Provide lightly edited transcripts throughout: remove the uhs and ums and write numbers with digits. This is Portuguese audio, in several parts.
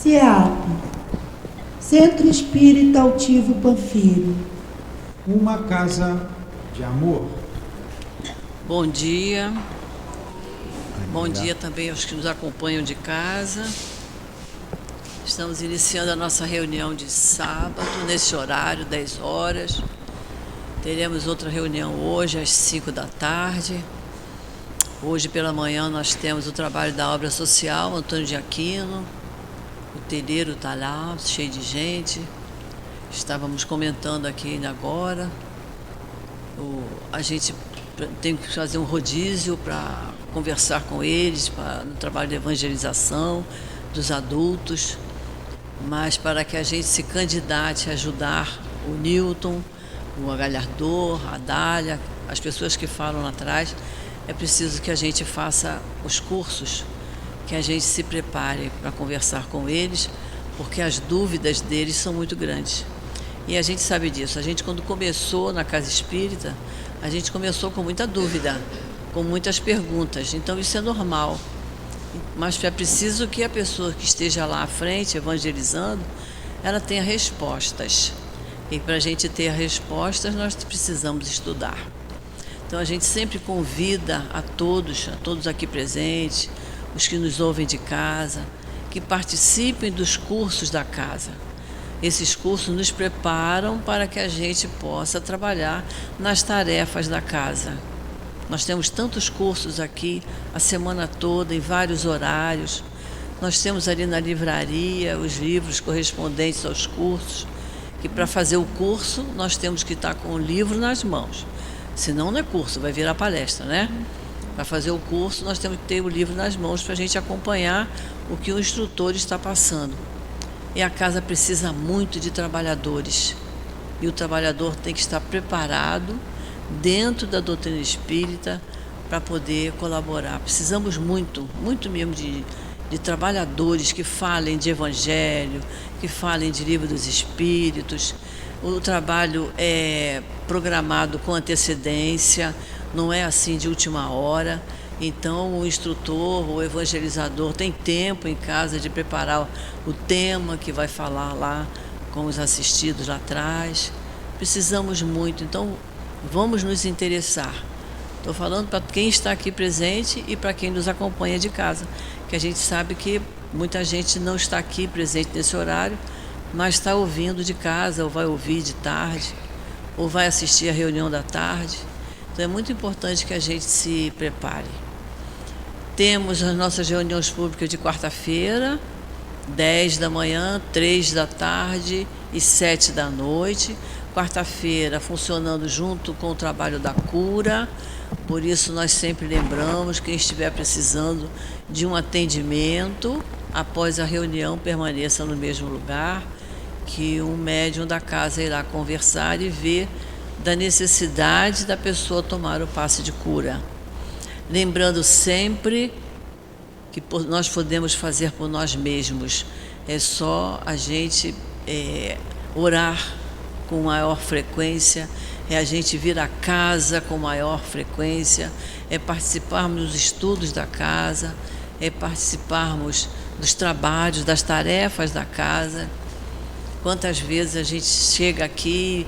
CEAP, Centro Espírita Altivo Panfiro. Uma casa de amor. Bom dia. Bom dia também aos que nos acompanham de casa. Estamos iniciando a nossa reunião de sábado, nesse horário, 10 horas. Teremos outra reunião hoje, às 5 da tarde. Hoje pela manhã nós temos o trabalho da obra social, Antônio de Aquino. O telheiro está lá, cheio de gente. Estávamos comentando aqui ainda agora. A gente tem que fazer um rodízio para conversar com eles, no trabalho de evangelização dos adultos, mas para que a gente se candidate a ajudar o Newton, o Agalhardor, a Dália, as pessoas que falam lá atrás, é preciso que a gente faça os cursos, que a gente se prepare para conversar com eles, porque as dúvidas deles são muito grandes. E a gente sabe disso. A gente, quando começou na Casa Espírita, a gente começou com muita dúvida, com muitas perguntas. Então isso é normal. Mas é preciso que a pessoa que esteja lá à frente, evangelizando, ela tenha respostas. E para a gente ter respostas, nós precisamos estudar. Então a gente sempre convida a todos aqui presentes, os que nos ouvem de casa, que participem dos cursos da casa. Esses cursos nos preparam para que a gente possa trabalhar nas tarefas da casa. Nós temos tantos cursos aqui, a semana toda, em vários horários. Nós temos ali na livraria os livros correspondentes aos cursos, que para fazer o curso nós temos que estar com o livro nas mãos. Senão não é curso, vai virar palestra, né? Para fazer o curso nós temos que ter o livro nas mãos para a gente acompanhar o que o instrutor está passando. E a casa precisa muito de trabalhadores. E o trabalhador tem que estar preparado dentro da doutrina espírita para poder colaborar. Precisamos muito mesmo de trabalhadores que falem de evangelho, que falem de livro dos espíritos. O trabalho é programado com antecedência, não é assim de última hora. Então o instrutor, o evangelizador tem tempo em casa de preparar o tema que vai falar lá com os assistidos lá atrás. Precisamos muito, então vamos nos interessar. Estou falando para quem está aqui presente e para quem nos acompanha de casa, que a gente sabe que muita gente não está aqui presente nesse horário, mas está ouvindo de casa, ou vai ouvir de tarde, ou vai assistir a reunião da tarde. Então é muito importante que a gente se prepare. Temos as nossas reuniões públicas de quarta-feira, 10 da manhã, 3 da tarde e 7 da noite. Quarta-feira funcionando junto com o trabalho da cura. Por isso nós sempre lembramos, quem estiver precisando de um atendimento, após a reunião permaneça no mesmo lugar, que um médium da casa irá conversar e ver da necessidade da pessoa tomar o passe de cura. Lembrando sempre que nós podemos fazer por nós mesmos. É só a gente orar com maior frequência, é a gente vir à casa com maior frequência, é participarmos dos estudos da casa, é participarmos dos trabalhos, das tarefas da casa. Quantas vezes a gente chega aqui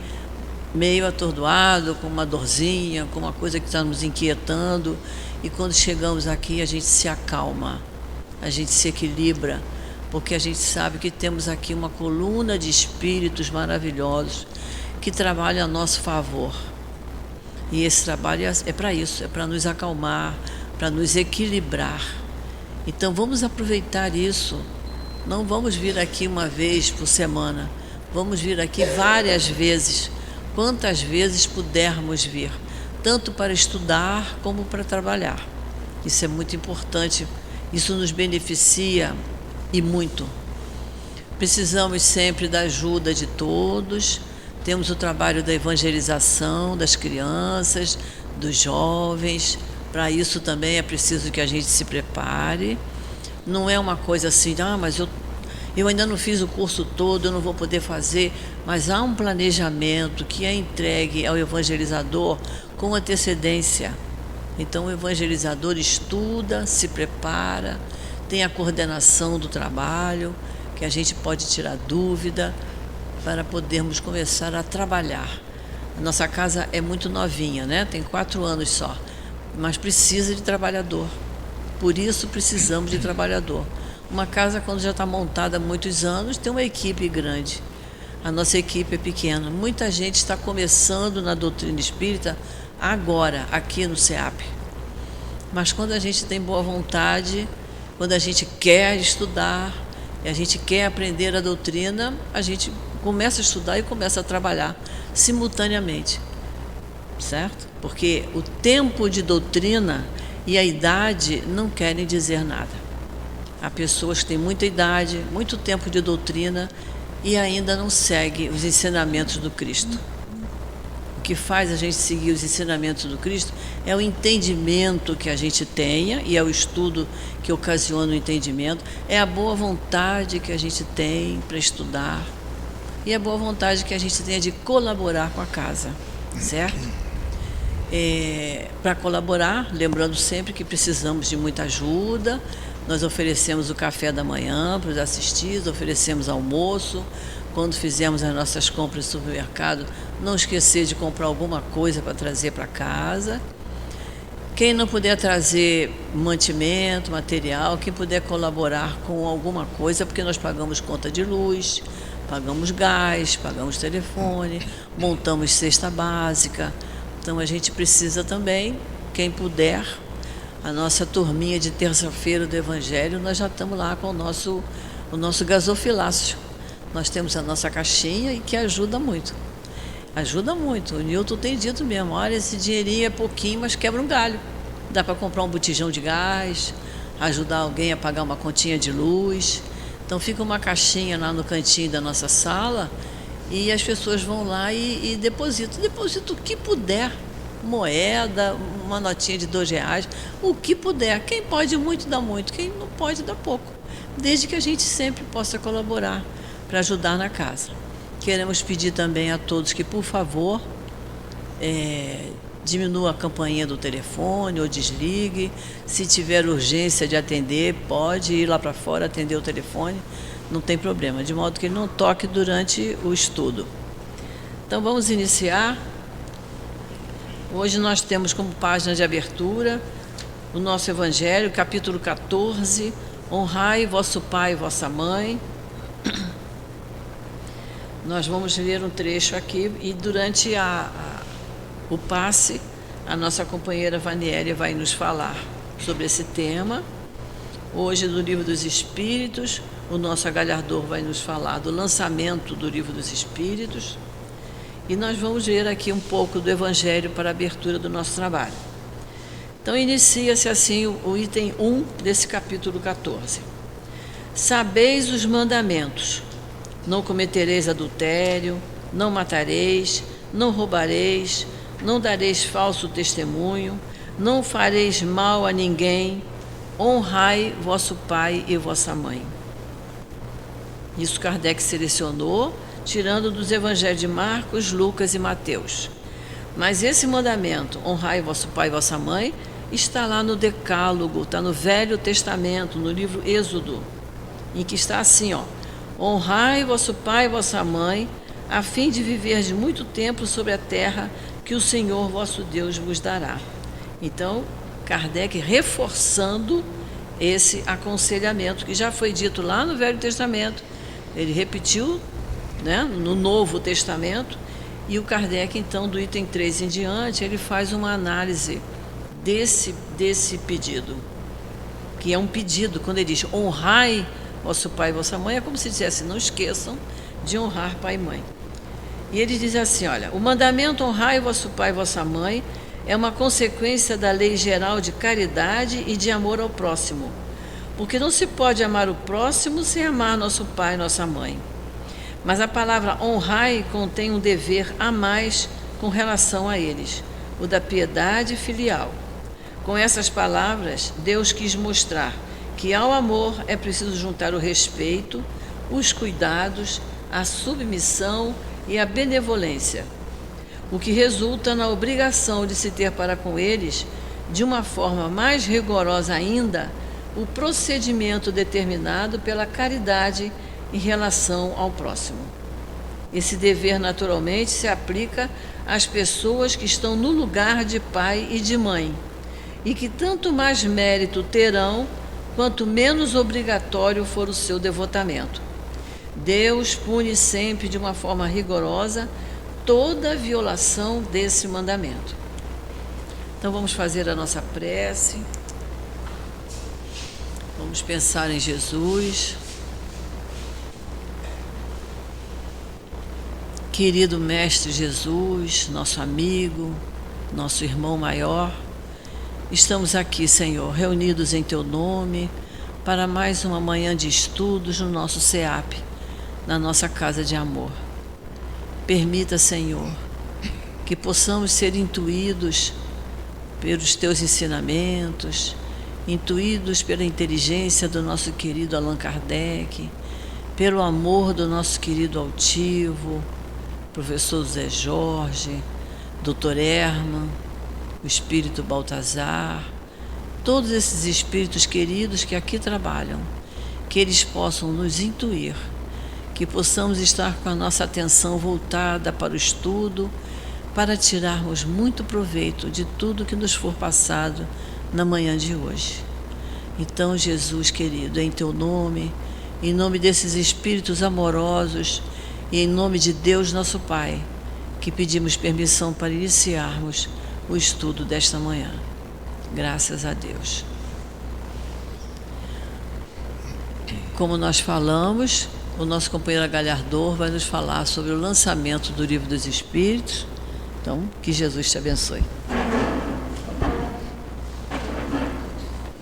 meio atordoado, com uma dorzinha, com uma coisa que está nos inquietando, e quando chegamos aqui a gente se acalma, a gente se equilibra, porque a gente sabe que temos aqui uma coluna de espíritos maravilhosos que trabalham a nosso favor. E esse trabalho é para isso, é para nos acalmar, para nos equilibrar. Então vamos aproveitar isso. Não vamos vir aqui uma vez por semana, vamos vir aqui várias vezes, quantas vezes pudermos vir, tanto para estudar como para trabalhar. Isso é muito importante, isso nos beneficia e muito. Precisamos sempre da ajuda de todos. Temos o trabalho da evangelização das crianças, dos jovens. Para isso também é preciso que a gente se prepare. Não é uma coisa assim, mas eu ainda não fiz o curso todo, eu não vou poder fazer. Mas há um planejamento que é entregue ao evangelizador com antecedência. Então o evangelizador estuda, se prepara, tem a coordenação do trabalho, que a gente pode tirar dúvida para podermos começar a trabalhar. A nossa casa é muito novinha, né? Tem 4 anos só, mas precisa de trabalhador. Por isso precisamos de trabalhador. Uma casa, quando já está montada há muitos anos, tem uma equipe grande. A nossa equipe é pequena. Muita gente está começando na doutrina espírita agora, aqui no SEAP. Mas quando a gente tem boa vontade, quando a gente quer estudar, e a gente quer aprender a doutrina, a gente começa a estudar e começa a trabalhar simultaneamente, certo? Porque o tempo de doutrina e a idade não querem dizer nada. Há pessoas que têm muita idade, muito tempo de doutrina e ainda não seguem os ensinamentos do Cristo. O que faz a gente seguir os ensinamentos do Cristo é o entendimento que a gente tenha, e é o estudo que ocasiona o entendimento, é a boa vontade que a gente tem para estudar, e a boa vontade que a gente tenha de colaborar com a casa, certo? Para colaborar, lembrando sempre que precisamos de muita ajuda. Nós oferecemos o café da manhã para os assistidos, oferecemos almoço. Quando fizermos as nossas compras no supermercado, não esquecer de comprar alguma coisa para trazer para casa. Quem não puder trazer mantimento, material, quem puder colaborar com alguma coisa, porque nós pagamos conta de luz, pagamos gás, pagamos telefone, montamos cesta básica. Então a gente precisa também, quem puder, a nossa turminha de terça-feira do Evangelho, nós já estamos lá com o nosso gasofilácio. Nós temos a nossa caixinha e que ajuda muito. Ajuda muito. O Newton tem dito mesmo, olha, esse dinheirinho é pouquinho, mas quebra um galho. Dá para comprar um botijão de gás, ajudar alguém a pagar uma continha de luz. Então fica uma caixinha lá no cantinho da nossa sala e as pessoas vão lá e depositam. Deposita o que puder. Moeda, uma notinha de R$2, o que puder. Quem pode muito, dá muito. Quem não pode, dá pouco. Desde que a gente sempre possa colaborar para ajudar na casa. Queremos pedir também a todos que, por favor, diminua a campainha do telefone ou desligue. Se tiver urgência de atender, pode ir lá para fora atender o telefone, não tem problema, de modo que ele não toque durante o estudo. Então vamos iniciar. Hoje nós temos como página de abertura o nosso Evangelho, capítulo 14, honrai vosso pai e vossa mãe. Nós vamos ler um trecho aqui e durante o passe, a nossa companheira Vaniélia vai nos falar sobre esse tema. Hoje, do Livro dos Espíritos, o nosso agalhador vai nos falar do lançamento do Livro dos Espíritos. E nós vamos ver aqui um pouco do Evangelho para a abertura do nosso trabalho. Então, inicia-se assim o item 1 desse capítulo 14. Sabeis os mandamentos. Não cometereis adultério, não matareis, não roubareis, não dareis falso testemunho, não fareis mal a ninguém, honrai vosso pai e vossa mãe. Isso Kardec selecionou, tirando dos evangelhos de Marcos, Lucas e Mateus. Mas esse mandamento, honrai vosso pai e vossa mãe, está lá no Decálogo, está no Velho Testamento, no livro Êxodo, em que está assim, honrai vosso pai e vossa mãe, a fim de viver de muito tempo sobre a terra que o Senhor vosso Deus vos dará. Então, Kardec reforçando esse aconselhamento que já foi dito lá no Velho Testamento, ele repetiu, né, no Novo Testamento, e o Kardec, então, do item 3 em diante, ele faz uma análise desse pedido, que é um pedido, quando ele diz honrai vosso pai e vossa mãe, é como se dissesse, não esqueçam de honrar pai e mãe. E ele diz assim, olha, o mandamento honrai vosso pai e vossa mãe é uma consequência da lei geral de caridade e de amor ao próximo, porque não se pode amar o próximo sem amar nosso pai e nossa mãe. Mas a palavra honrai contém um dever a mais com relação a eles, o da piedade filial. Com essas palavras, Deus quis mostrar que ao amor é preciso juntar o respeito, os cuidados, a submissão e a benevolência, o que resulta na obrigação de se ter para com eles, de uma forma mais rigorosa ainda, o procedimento determinado pela caridade em relação ao próximo. Esse dever, naturalmente, se aplica às pessoas que estão no lugar de pai e de mãe, e que tanto mais mérito terão, quanto menos obrigatório for o seu devotamento. Deus pune sempre de uma forma rigorosa toda violação desse mandamento. Então vamos fazer a nossa prece. Vamos pensar em Jesus. Querido Mestre Jesus, nosso amigo, nosso irmão maior, estamos aqui, Senhor, reunidos em Teu nome, para mais uma manhã de estudos no nosso SEAP, na nossa casa de amor. Permita, Senhor, que possamos ser intuídos pelos Teus ensinamentos, intuídos pela inteligência do nosso querido Allan Kardec, pelo amor do nosso querido altivo, professor Zé Jorge, Dr. Herman, o espírito Baltazar, todos esses espíritos queridos que aqui trabalham, que eles possam nos intuir, que possamos estar com a nossa atenção voltada para o estudo, para tirarmos muito proveito de tudo que nos for passado na manhã de hoje. Então, Jesus querido, em Teu nome, em nome desses espíritos amorosos e em nome de Deus nosso Pai, que pedimos permissão para iniciarmos o estudo desta manhã. Graças a Deus. Como nós falamos, o nosso companheiro Galhardor vai nos falar sobre o lançamento do Livro dos Espíritos. Então, que Jesus te abençoe.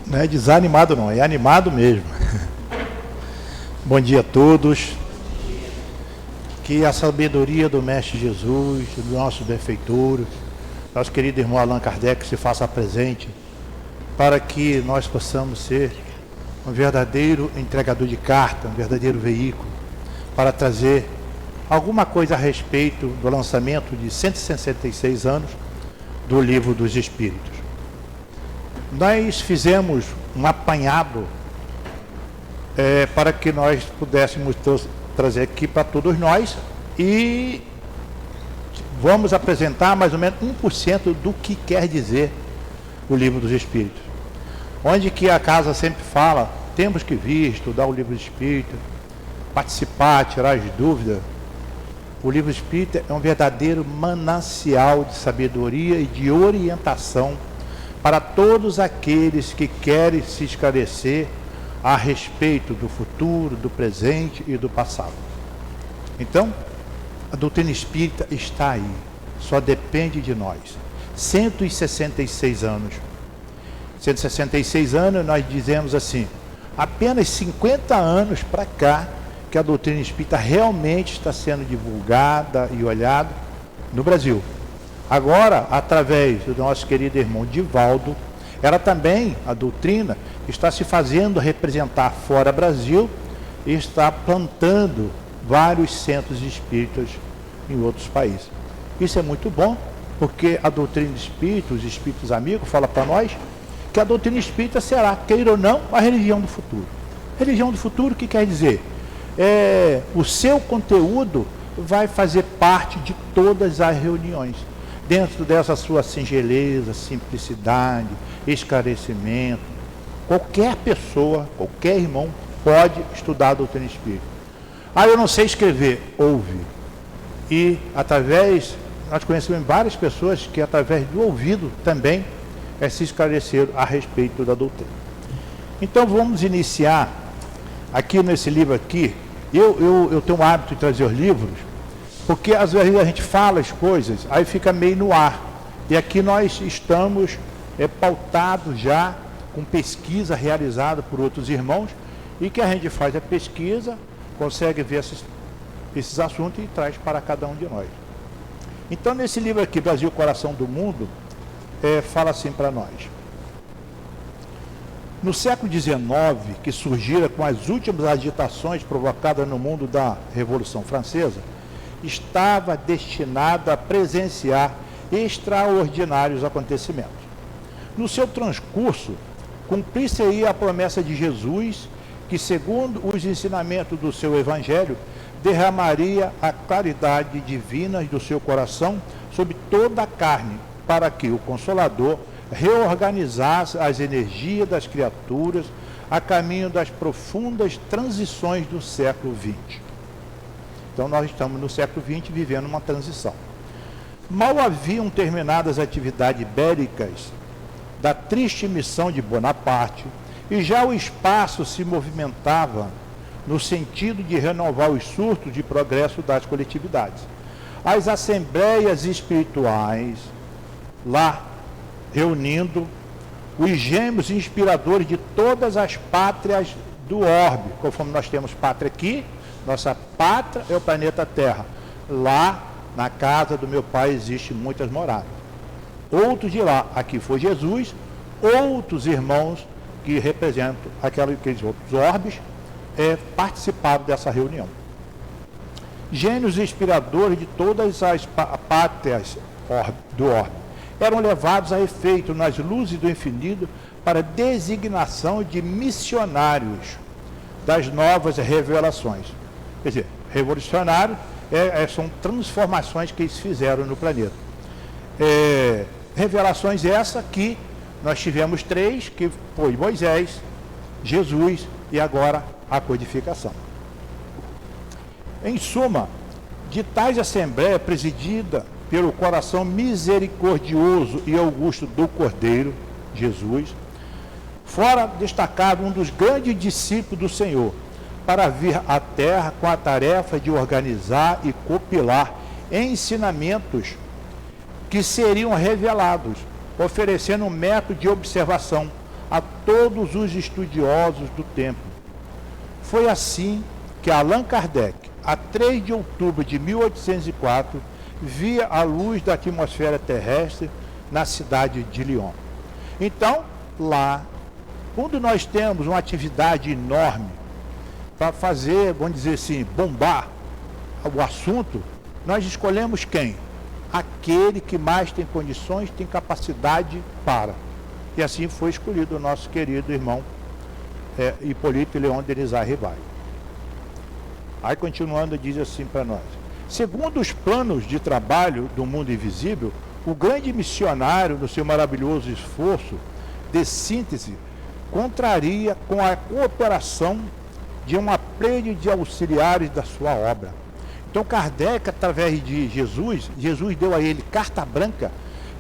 Não é desanimado não, é animado mesmo. Bom dia a todos. Que a sabedoria do Mestre Jesus, do nosso benfeitor, nosso querido irmão Allan Kardec se faça presente, para que nós possamos ser um verdadeiro entregador de carta, um verdadeiro veículo, para trazer alguma coisa a respeito do lançamento de 166 anos do Livro dos Espíritos. Nós fizemos um apanhado para que nós pudéssemos trazer aqui para todos nós e vamos apresentar mais ou menos 1% do que quer dizer o Livro dos Espíritos. Onde que a casa sempre fala, temos que vir, estudar o Livro dos Espíritos, participar, tirar as dúvidas. O Livro Espírita é um verdadeiro manancial de sabedoria e de orientação para todos aqueles que querem se esclarecer a respeito do futuro, do presente e do passado. Então, a doutrina espírita está aí, só depende de nós. 166 anos. 166 anos, nós dizemos assim, apenas 50 anos para cá, que a doutrina espírita realmente está sendo divulgada e olhada no Brasil. Agora, através do nosso querido irmão Divaldo, ela também, a doutrina, está se fazendo representar fora Brasil e está plantando vários centros espíritas em outros países. Isso é muito bom, porque a doutrina espírita, os espíritos amigos, fala para nós que a doutrina espírita será, queira ou não, a religião do futuro. Religião do futuro, o que quer dizer? O seu conteúdo vai fazer parte de todas as reuniões, dentro dessa sua singeleza, simplicidade, esclarecimento. Qualquer pessoa, qualquer irmão pode estudar a doutrina espírita. Eu não sei escrever, ouve. E através, nós conhecemos várias pessoas que através do ouvido também se esclareceram a respeito da doutrina. Então vamos iniciar aqui nesse livro aqui. Eu tenho o hábito de trazer os livros, porque às vezes a gente fala as coisas, aí fica meio no ar. E aqui nós estamos pautados já com pesquisa realizada por outros irmãos, e que a gente faz a pesquisa, consegue ver esses assuntos e traz para cada um de nós. Então nesse livro aqui, Brasil, Coração do Mundo, fala assim para nós. No século XIX, que surgira com as últimas agitações provocadas no mundo da Revolução Francesa, estava destinado a presenciar extraordinários acontecimentos. No seu transcurso, cumprir-se-ia a promessa de Jesus, que, segundo os ensinamentos do seu evangelho, derramaria a claridade divina do seu coração sobre toda a carne, para que o Consolador reorganizasse as energias das criaturas a caminho das profundas transições do século XX. Então nós estamos no século XX vivendo uma transição. Mal haviam terminado as atividades bélicas da triste missão de Bonaparte, e já o espaço se movimentava no sentido de renovar os surtos de progresso das coletividades. As assembleias espirituais, lá reunindo os gêmeos inspiradores de todas as pátrias do orbe, conforme nós temos pátria aqui, nossa pátria é o planeta Terra. Lá, na casa do meu pai, existem muitas moradas. Outros de lá, aqui foi Jesus, outros irmãos que representam aqueles outros orbes, participaram dessa reunião. Gênios inspiradores de todas as pátrias do orbe eram levados a efeito nas luzes do infinito para designação de missionários das novas revelações. Quer dizer, revolucionário são transformações que eles fizeram no planeta. Revelações essa que nós tivemos 3, que foi Moisés, Jesus e agora a codificação. Em suma, de tais assembleia presidida pelo coração misericordioso e augusto do Cordeiro, Jesus, fora destacado um dos grandes discípulos do Senhor, para vir à Terra com a tarefa de organizar e compilar ensinamentos que seriam revelados, oferecendo um método de observação a todos os estudiosos do tempo. Foi assim que Allan Kardec, a 3 de outubro de 1804, via a luz da atmosfera terrestre na cidade de Lyon. Então, lá, quando nós temos uma atividade enorme para fazer, vamos dizer assim, bombar o assunto, nós escolhemos quem? Aquele que mais tem condições, tem capacidade para. E assim foi escolhido o nosso querido irmão Hipólito Leon Denisard Ribário. Aí continuando, diz assim para nós: segundo os planos de trabalho do mundo invisível, o grande missionário, no seu maravilhoso esforço de síntese, contraria com a cooperação de uma plede de auxiliares da sua obra. Então Kardec, através de Jesus deu a ele carta branca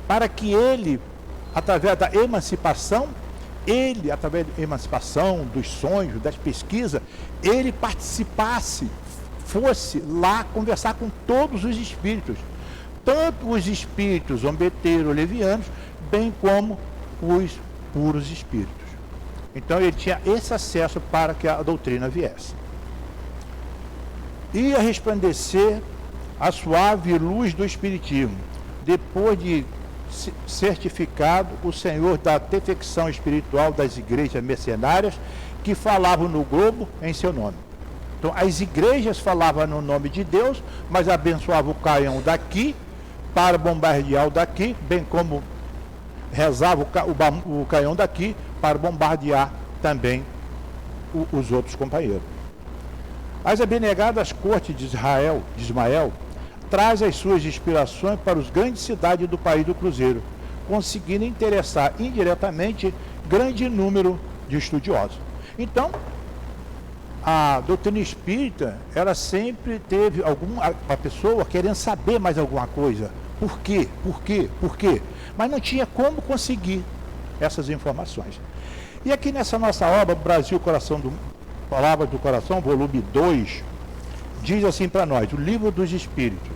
para que ele, através da emancipação, dos sonhos, das pesquisas, ele participasse, fosse lá conversar com todos os espíritos, tanto os espíritos zombeteiros, levianos, bem como os puros espíritos. Então ele tinha esse acesso para que a doutrina viesse. Ia resplandecer a suave luz do espiritismo, depois de certificado o Senhor da defecção espiritual das igrejas mercenárias que falavam no globo em seu nome. Então as igrejas falavam no nome de Deus, mas abençoavam o canhão daqui para bombardear o daqui, bem como rezava o canhão daqui para bombardear também os outros companheiros. As abnegadas cortes de Ismael traz as suas inspirações para as grandes cidades do país do Cruzeiro, conseguindo interessar indiretamente grande número de estudiosos. Então, a doutrina espírita, ela sempre teve a pessoa querendo saber mais alguma coisa. Por quê? Por quê? Por quê? Mas não tinha como conseguir essas informações. E aqui nessa nossa obra, Brasil, Palavras do Coração, volume 2, diz assim para nós, o livro dos Espíritos.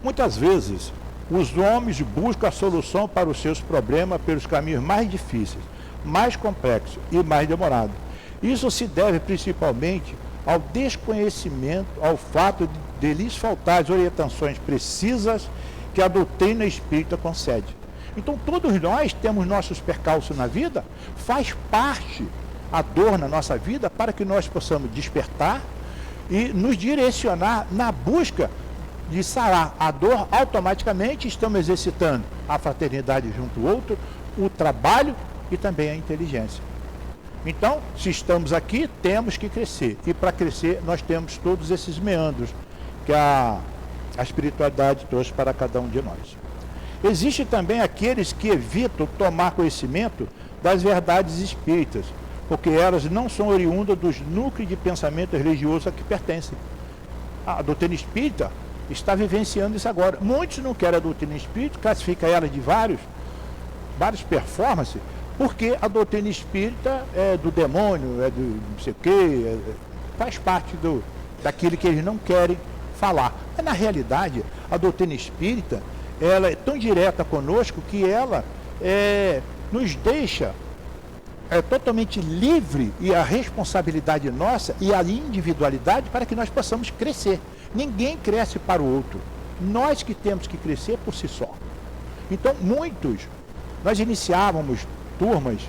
Muitas vezes, os homens buscam a solução para os seus problemas pelos caminhos mais difíceis, mais complexos e mais demorados. Isso se deve principalmente ao desconhecimento, ao fato de lhes faltar as orientações precisas que a doutrina espírita concede. Então, todos nós temos nossos percalços na vida, faz parte a dor na nossa vida para que nós possamos despertar e nos direcionar na busca de sarar a dor. Automaticamente estamos exercitando a fraternidade junto ao outro, o trabalho e também a inteligência. Então, se estamos aqui, temos que crescer. E para crescer, nós temos todos esses meandros que a espiritualidade trouxe para cada um de nós. Existem também aqueles que evitam tomar conhecimento das verdades espíritas, porque elas não são oriundas dos núcleos de pensamento religioso a que pertencem. A doutrina espírita está vivenciando isso agora. Muitos não querem a doutrina espírita, classifica ela de várias performances, porque a doutrina espírita é do demônio, é do não sei o quê, faz parte daquilo que eles não querem falar. Mas na realidade, a doutrina espírita, ela é tão direta conosco que ela nos deixa totalmente livre, e a responsabilidade nossa e a individualidade para que nós possamos crescer. Ninguém cresce para o outro. Nós que temos que crescer por si só. Então, nós iniciávamos turmas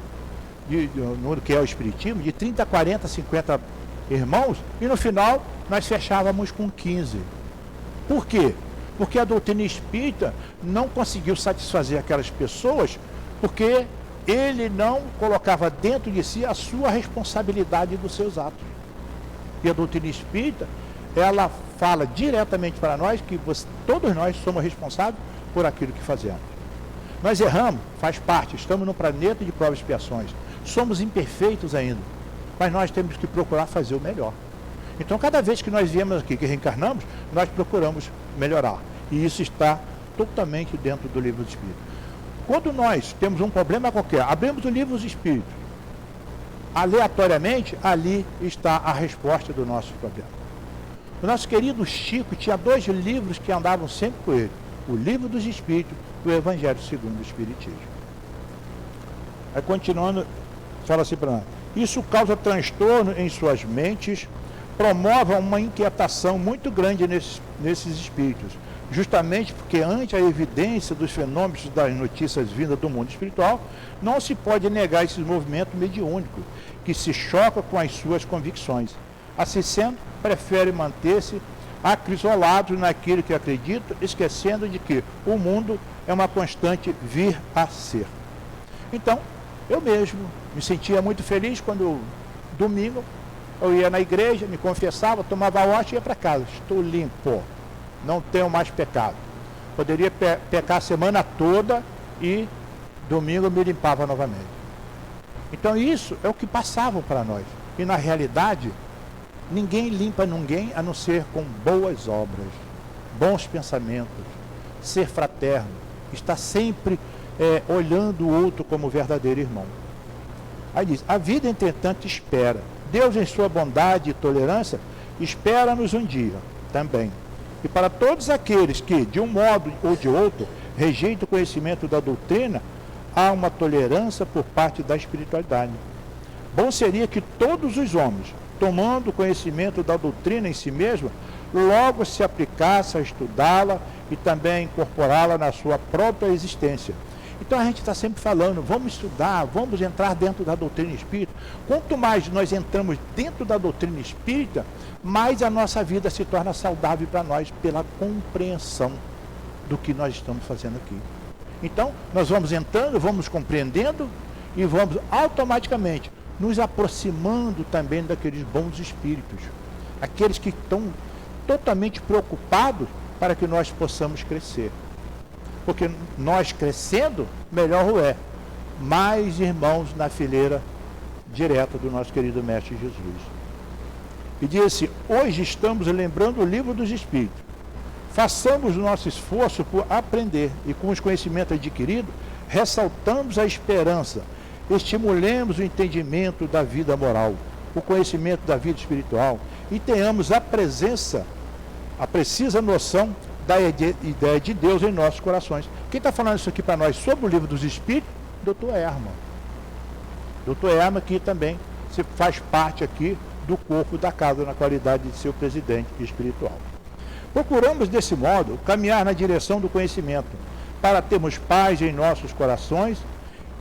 no que é o Espiritismo, de 30, 40, 50 irmãos, e no final nós fechávamos com 15. Por quê? Porque a doutrina espírita não conseguiu satisfazer aquelas pessoas, porque ele não colocava dentro de si a sua responsabilidade dos seus atos. E a doutrina espírita, ela fala diretamente para nós que todos nós somos responsáveis por aquilo que fazemos. Nós erramos, faz parte, estamos no planeta de provas e expiações, somos imperfeitos ainda, mas nós temos que procurar fazer o melhor. Então, cada vez que nós viemos aqui, que reencarnamos, nós procuramos melhorar. E isso está totalmente dentro do livro dos Espíritos. Quando nós temos um problema qualquer, abrimos o livro dos Espíritos, aleatoriamente, ali está a resposta do nosso problema. O nosso querido Chico tinha 2 livros que andavam sempre com ele: o Livro dos Espíritos e o Evangelho segundo o Espiritismo. Aí, continuando, fala assim para nós: isso causa transtorno em suas mentes, promove uma inquietação muito grande nesses espíritos, justamente porque ante a evidência dos fenômenos das notícias vindas do mundo espiritual, não se pode negar esse movimento mediúnico, que se choca com as suas convicções. Assim sendo, prefere manter-se acrisolados naquilo que acreditam, esquecendo de que o mundo é uma constante vir a ser. Então, eu mesmo me sentia muito feliz quando, domingo, eu ia na igreja, me confessava, tomava a hóstia e ia para casa. Estou limpo, não tenho mais pecado. Poderia pecar a semana toda e domingo eu me limpava novamente. Então isso é o que passavam para nós. E na realidade, ninguém limpa ninguém a não ser com boas obras, bons pensamentos, ser fraterno, estar sempre olhando o outro como verdadeiro irmão. Aí diz: a vida, entretanto, espera. Deus, em sua bondade e tolerância, espera-nos um dia também. E para todos aqueles que, de um modo ou de outro, rejeitam o conhecimento da doutrina, há uma tolerância por parte da espiritualidade. Bom seria que todos os homens, tomando conhecimento da doutrina em si mesmo, logo se aplicassem a estudá-la e também incorporá-la na sua própria existência. Então a gente está sempre falando: vamos estudar, vamos entrar dentro da doutrina espírita. Quanto mais nós entramos dentro da doutrina espírita, mais a nossa vida se torna saudável para nós, pela compreensão do que nós estamos fazendo aqui. Então nós vamos entrando, vamos compreendendo e vamos automaticamente nos aproximando também daqueles bons espíritos, aqueles que estão totalmente preocupados para que nós possamos crescer. Porque nós crescendo, melhor o é. Mais irmãos na fileira direta do nosso querido Mestre Jesus. E diz assim: hoje estamos lembrando o livro dos Espíritos. Façamos o nosso esforço por aprender e, com os conhecimentos adquiridos, ressaltamos a esperança, estimulemos o entendimento da vida moral, o conhecimento da vida espiritual e tenhamos a precisa noção da ideia de Deus em nossos corações. Quem está falando isso aqui para nós sobre o livro dos Espíritos? Dr. Herman. Dr. Herman, que também faz parte aqui do corpo da casa na qualidade de seu presidente espiritual. Procuramos desse modo caminhar na direção do conhecimento, para termos paz em nossos corações,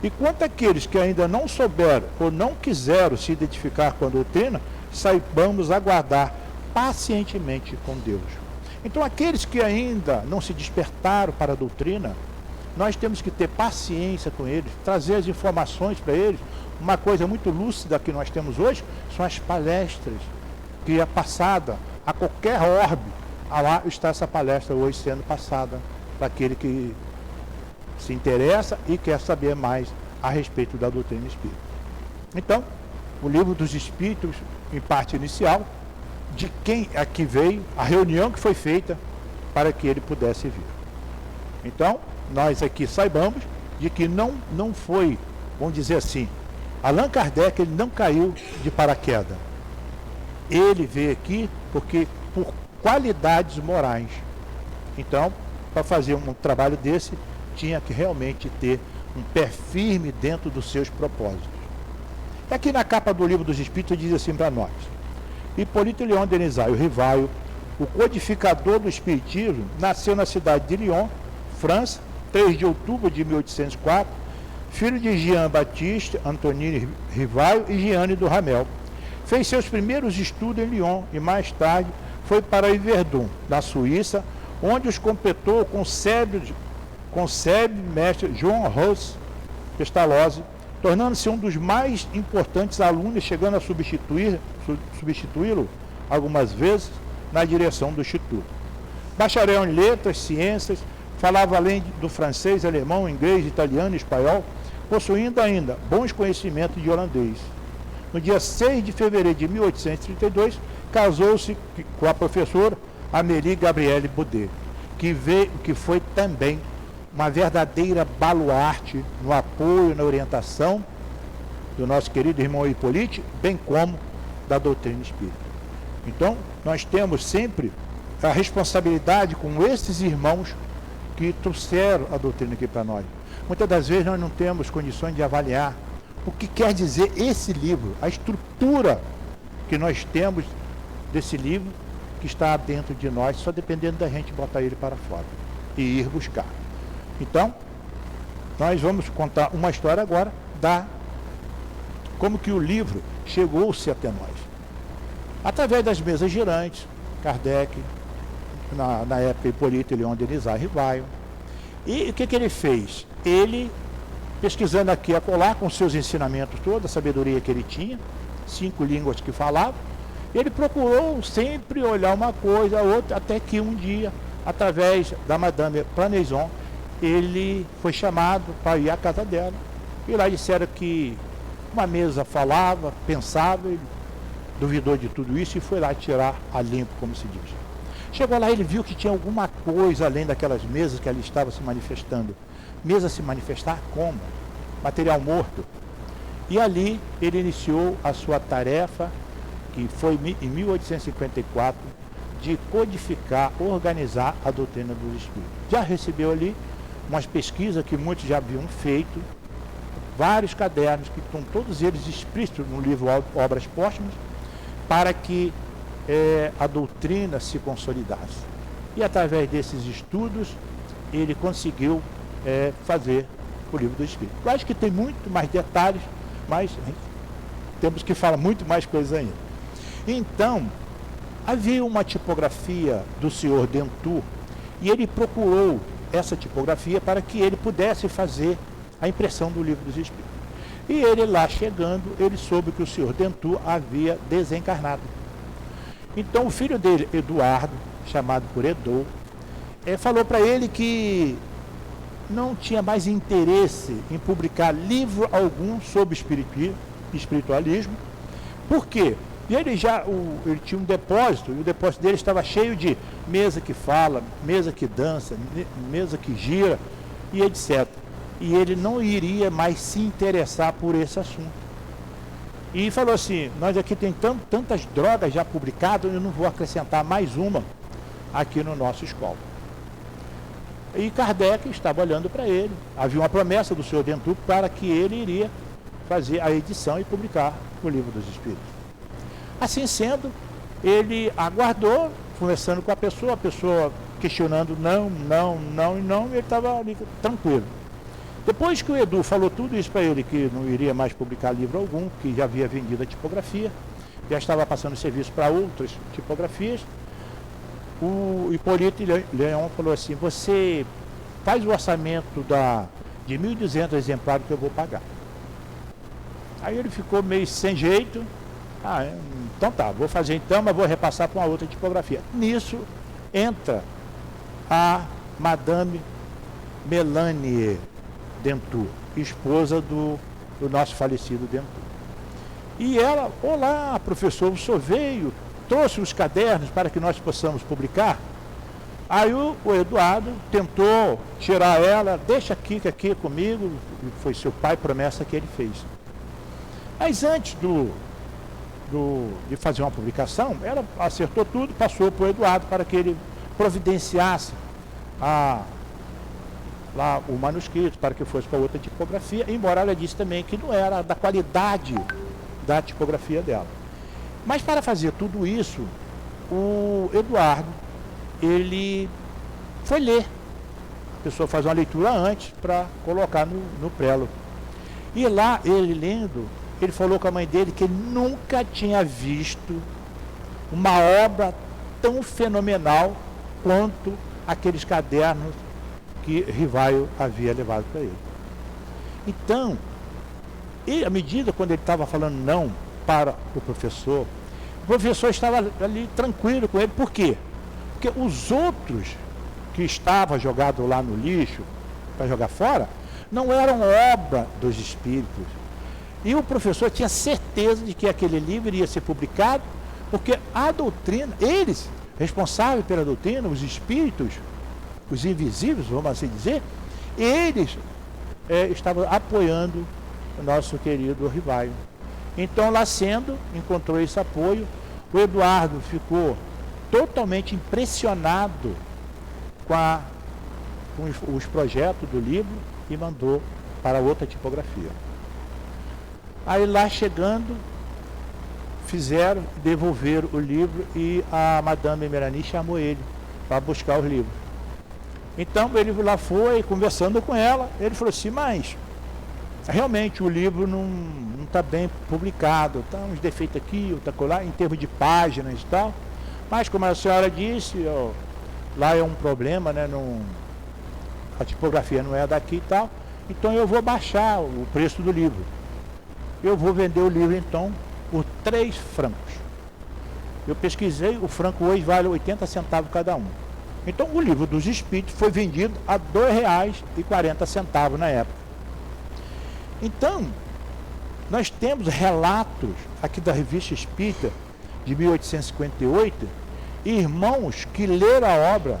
e quanto àqueles que ainda não souberam ou não quiseram se identificar com a doutrina, saibamos aguardar pacientemente com Deus. Então, aqueles que ainda não se despertaram para a doutrina, nós temos que ter paciência com eles, trazer as informações para eles, uma coisa muito lúcida que nós temos hoje são as palestras, que é passada a qualquer orbe. Lá está essa palestra hoje sendo passada para aquele que se interessa e quer saber mais a respeito da doutrina espírita. Então, o Livro dos Espíritos, em parte inicial, de quem aqui veio, a reunião que foi feita para que ele pudesse vir. Então, nós aqui saibamos de que não foi, vamos dizer assim, Allan Kardec, ele não caiu de paraquedas. Ele veio aqui porque por qualidades morais. Então, para fazer um trabalho desse, tinha que realmente ter um pé firme dentro dos seus propósitos. Aqui na capa do Livro dos Espíritos diz assim para nós: Hipólito Léon Denisard, o Rivaio, o codificador do Espiritismo, nasceu na cidade de Lyon, França, 3 de outubro de 1804, filho de Jean-Baptiste Antoine Rivaio e Jeanne do Ramel. Fez seus primeiros estudos em Lyon e mais tarde foi para Yverdon, na Suíça, onde os completou com o célebre mestre João Ross Pestalozzi, tornando-se um dos mais importantes alunos, chegando a substituí-lo algumas vezes na direção do Instituto. Bacharel em letras, ciências, falava além do francês, alemão, inglês, italiano e espanhol, possuindo ainda bons conhecimentos de holandês. No dia 6 de fevereiro de 1832, casou-se com a professora Amélie Gabrielle Baudet, que foi também uma verdadeira baluarte no apoio, na orientação do nosso querido irmão Hipólito, bem como da doutrina espírita. Então, nós temos sempre a responsabilidade com esses irmãos que trouxeram a doutrina aqui para nós. Muitas das vezes nós não temos condições de avaliar o que quer dizer esse livro, a estrutura que nós temos desse livro que está dentro de nós, só dependendo da gente botar ele para fora e ir buscar. Então, nós vamos contar uma história agora como que o livro chegou-se até nós. Através das mesas girantes, Kardec, na época Hipólito Léon Denisard Rivaio. E o que ele fez? Ele, pesquisando aqui e acolá, com seus ensinamentos toda a sabedoria que ele tinha, 5 línguas que falava, ele procurou sempre olhar uma coisa, outra, até que um dia, através da Madame Planeison, ele foi chamado para ir à casa dela. E lá disseram que uma mesa falava, pensava, ele duvidou de tudo isso e foi lá tirar a limpo, como se diz. Chegou lá, ele viu que tinha alguma coisa além daquelas mesas que ali estava se manifestando. Mesa se manifestar como? Material morto. E ali ele iniciou a sua tarefa, que foi em 1854, de codificar, organizar a doutrina dos espíritos. Já recebeu ali umas pesquisas que muitos já haviam feito, vários cadernos que estão todos eles explícitos no livro Obras Póstumas, para que a doutrina se consolidasse. E através desses estudos, ele conseguiu fazer o Livro do Espírito. Eu acho que tem muito mais detalhes, mas temos que falar muito mais coisas ainda. Então, havia uma tipografia do senhor Dentour, e ele procurou essa tipografia para que ele pudesse fazer a impressão do Livro dos Espíritos. E ele lá chegando, ele soube que o senhor Dentour havia desencarnado. Então o filho dele, Eduardo, chamado por Edu, falou para ele que não tinha mais interesse em publicar livro algum sobre espiritualismo. Por quê? E ele ele tinha um depósito, e o depósito dele estava cheio de mesa que fala, mesa que dança, mesa que gira, e etc. E ele não iria mais se interessar por esse assunto. E falou assim: nós aqui tem tantas drogas já publicadas, eu não vou acrescentar mais uma aqui no nosso escola. E Kardec estava olhando para ele. Havia uma promessa do senhor Dentour para que ele iria fazer a edição e publicar o Livro dos Espíritos. Assim sendo, ele aguardou, conversando com a pessoa questionando não, e ele estava ali tranquilo. Depois que o Edu falou tudo isso para ele, que não iria mais publicar livro algum, que já havia vendido a tipografia, já estava passando serviço para outras tipografias, o Hipólito Léon falou assim: você faz o orçamento de 1.200 exemplares que eu vou pagar. Aí ele ficou meio sem jeito. Então tá, vou fazer então, mas vou repassar para uma outra tipografia. Nisso entra a Madame Melanie Dentour, esposa do nosso falecido Dentour. E ela, olá, professor, o senhor veio, trouxe os cadernos para que nós possamos publicar. Aí o Eduardo tentou tirar ela, deixa aqui comigo, foi seu pai, promessa que ele fez. Mas antes de fazer uma publicação, ela acertou tudo, passou para o Eduardo para que ele providenciasse lá o manuscrito, para que fosse para outra tipografia, embora ela disse também que não era da qualidade da tipografia dela. Mas para fazer tudo isso, o Eduardo, ele foi ler. A pessoa faz uma leitura antes para colocar no prelo. E lá, ele lendo, ele falou com a mãe dele que ele nunca tinha visto uma obra tão fenomenal quanto aqueles cadernos que Rivaio havia levado para ele. Então, à medida quando ele estava falando não para o professor estava ali tranquilo com ele. Por quê? Porque os outros que estavam jogados lá no lixo para jogar fora não eram obra dos espíritos. E o professor tinha certeza de que aquele livro iria ser publicado, porque a doutrina, eles, responsáveis pela doutrina, os espíritos, os invisíveis, vamos assim dizer, eles estavam apoiando o nosso querido Rivaio. Então, lá sendo, encontrou esse apoio, o Eduardo ficou totalmente impressionado com os projetos do livro e mandou para outra tipografia. Aí lá chegando, devolveram o livro e a Madame Melanie chamou ele para buscar os livros. Então ele lá foi, conversando com ela, ele falou assim, mas realmente o livro não está bem publicado, está uns defeitos aqui, outra colar, em termos de páginas e tal, mas como a senhora disse, lá é um problema, né, a tipografia não é daqui e tal, então eu vou baixar o preço do livro. Eu vou vender o livro então por 3 francos. Eu pesquisei, o franco hoje vale 80 centavos cada um. Então o livro dos Espíritos foi vendido a R$ 2,40 na época. Então, nós temos relatos aqui da Revista Espírita de 1858, irmãos que leram a obra,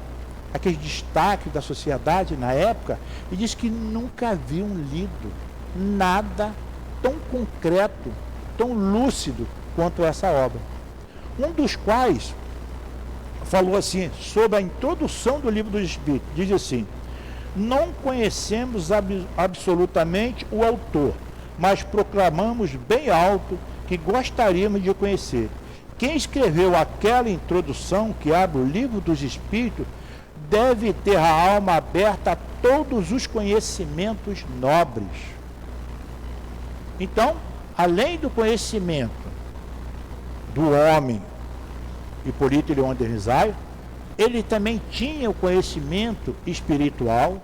aqueles destaques da sociedade na época, e diz que nunca haviam lido nada tão concreto, tão lúcido quanto essa obra. Um dos quais falou assim, sobre a introdução do Livro dos Espíritos, diz assim, não conhecemos absolutamente o autor, mas proclamamos bem alto que gostaríamos de conhecer. Quem escreveu aquela introdução que abre o Livro dos Espíritos deve ter a alma aberta a todos os conhecimentos nobres. Então, além do conhecimento do homem Hipólito Leon de Rizaio, ele também tinha o conhecimento espiritual,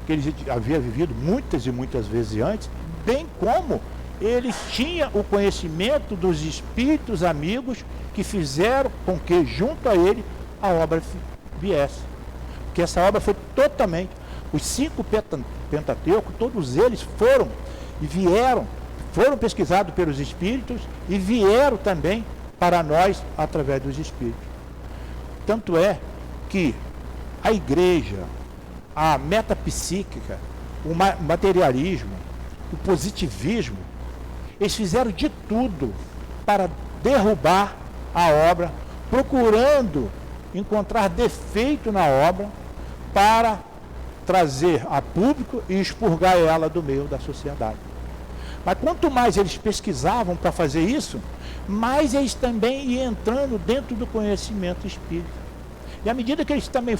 que ele havia vivido muitas e muitas vezes antes, bem como ele tinha o conhecimento dos espíritos amigos que fizeram com que, junto a ele, a obra viesse. Porque essa obra foi totalmente, os 5 Pentateucos, todos eles foram pesquisados pelos espíritos e vieram também para nós através dos espíritos. Tanto é que a igreja, a metapsíquica, o materialismo, o positivismo, eles fizeram de tudo para derrubar a obra, procurando encontrar defeito na obra para trazer a público e expurgar ela do meio da sociedade. Mas quanto mais eles pesquisavam para fazer isso, mais eles também iam entrando dentro do conhecimento espírita. E à medida que eles também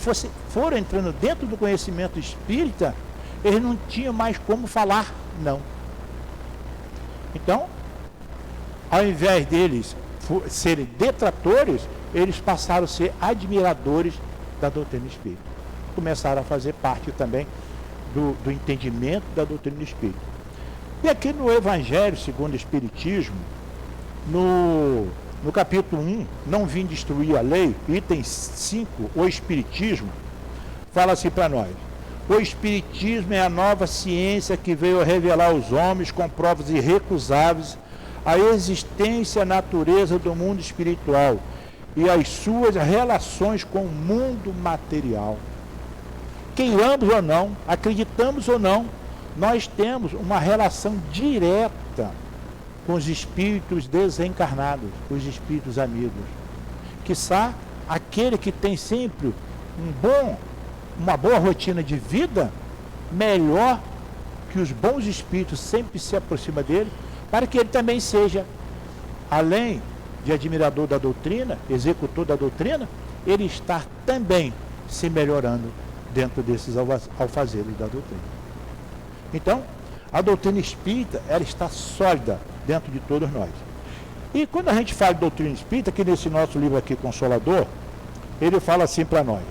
foram entrando dentro do conhecimento espírita, eles não tinham mais como falar não. Então, ao invés deles serem detratores, eles passaram a ser admiradores da doutrina espírita. Começaram a fazer parte também do entendimento da doutrina espírita. E aqui no Evangelho segundo o Espiritismo, no capítulo 1, não vim destruir a lei, item 5, o Espiritismo, fala assim para nós: o Espiritismo é a nova ciência que veio revelar aos homens com provas irrecusáveis a existência e a natureza do mundo espiritual e as suas relações com o mundo material. Queiramos ou não, acreditamos ou não, nós temos uma relação direta com os espíritos desencarnados, os espíritos amigos. Quiçá aquele que tem sempre uma boa rotina de vida, melhor que os bons espíritos sempre se aproxima dele, para que ele também seja, além de admirador da doutrina, executor da doutrina, ele está também se melhorando dentro desses alfazeres da doutrina. Então, a doutrina espírita, ela está sólida dentro de todos nós. E quando a gente fala de doutrina espírita, aqui nesse nosso livro aqui, Consolador, ele fala assim para nós: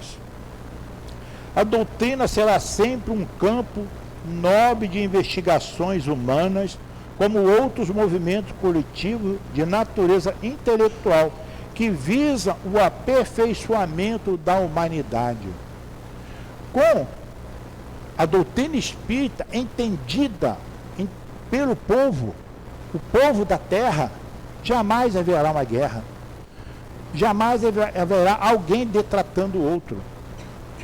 a doutrina será sempre um campo nobre de investigações humanas, como outros movimentos coletivos de natureza intelectual, que visam o aperfeiçoamento da humanidade. Com a doutrina espírita entendida pelo povo, o povo da terra, jamais haverá uma guerra, jamais haverá alguém detratando o outro,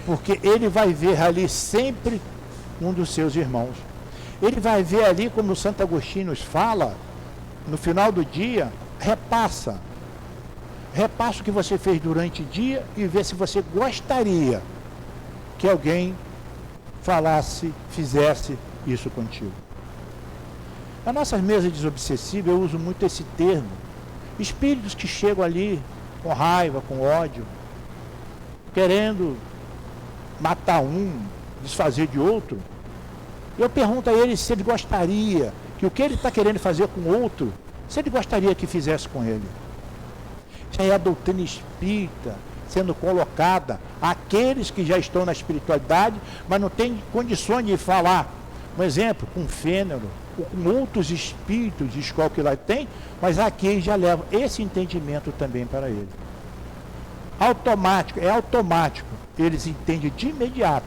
porque ele vai ver ali sempre um dos seus irmãos. Ele vai ver ali, como o Santo Agostinho nos fala, no final do dia, repassa o que você fez durante o dia e vê se você gostaria que alguém falasse, fizesse isso contigo. Na nossa mesa desobsessiva eu uso muito esse termo. Espíritos que chegam ali com raiva, com ódio, querendo matar um, desfazer de outro. Eu pergunto a ele se ele gostaria que o que ele está querendo fazer com o outro, se ele gostaria que fizesse com ele. Isso aí é a doutrina espírita sendo colocada àqueles que já estão na espiritualidade, mas não têm condições de falar. Um exemplo, com Fênero, ou com outros espíritos de escola que lá tem, mas aqui já levam esse entendimento também para ele. É automático. Eles entendem de imediato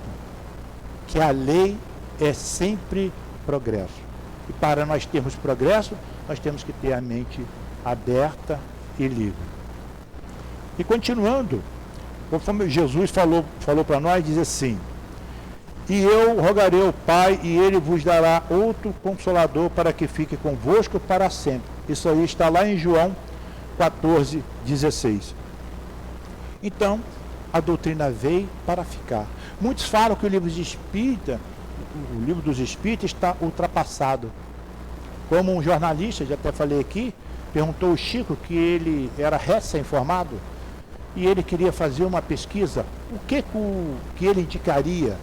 que a lei é sempre progresso. E para nós termos progresso, nós temos que ter a mente aberta e livre. E continuando, conforme Jesus falou para nós, diz assim: e eu rogarei ao Pai, e Ele vos dará outro Consolador para que fique convosco para sempre. Isso aí está lá em João 14:16. Então, a doutrina veio para ficar. Muitos falam que o livro dos Espíritos está ultrapassado. Como um jornalista, já até falei aqui, perguntou ao Chico, que ele era recém-formado, e ele queria fazer uma pesquisa, o que ele indicaria?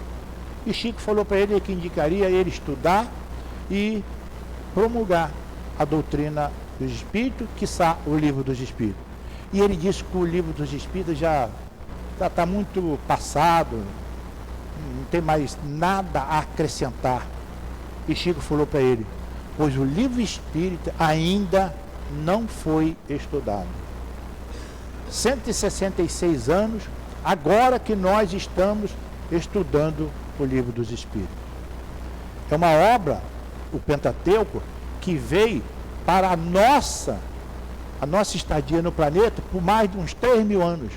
E Chico falou para ele que indicaria ele estudar e promulgar a doutrina dos Espíritos, quiçá o livro dos Espíritos. E ele disse que o livro dos Espíritos já está muito passado, não tem mais nada a acrescentar. E Chico falou para ele: pois o livro espírita ainda não foi estudado. 166 anos, agora que nós estamos estudando o livro dos Espíritos. É uma obra, o Pentateuco, que veio para a nossa estadia no planeta por mais de uns 3.000 anos.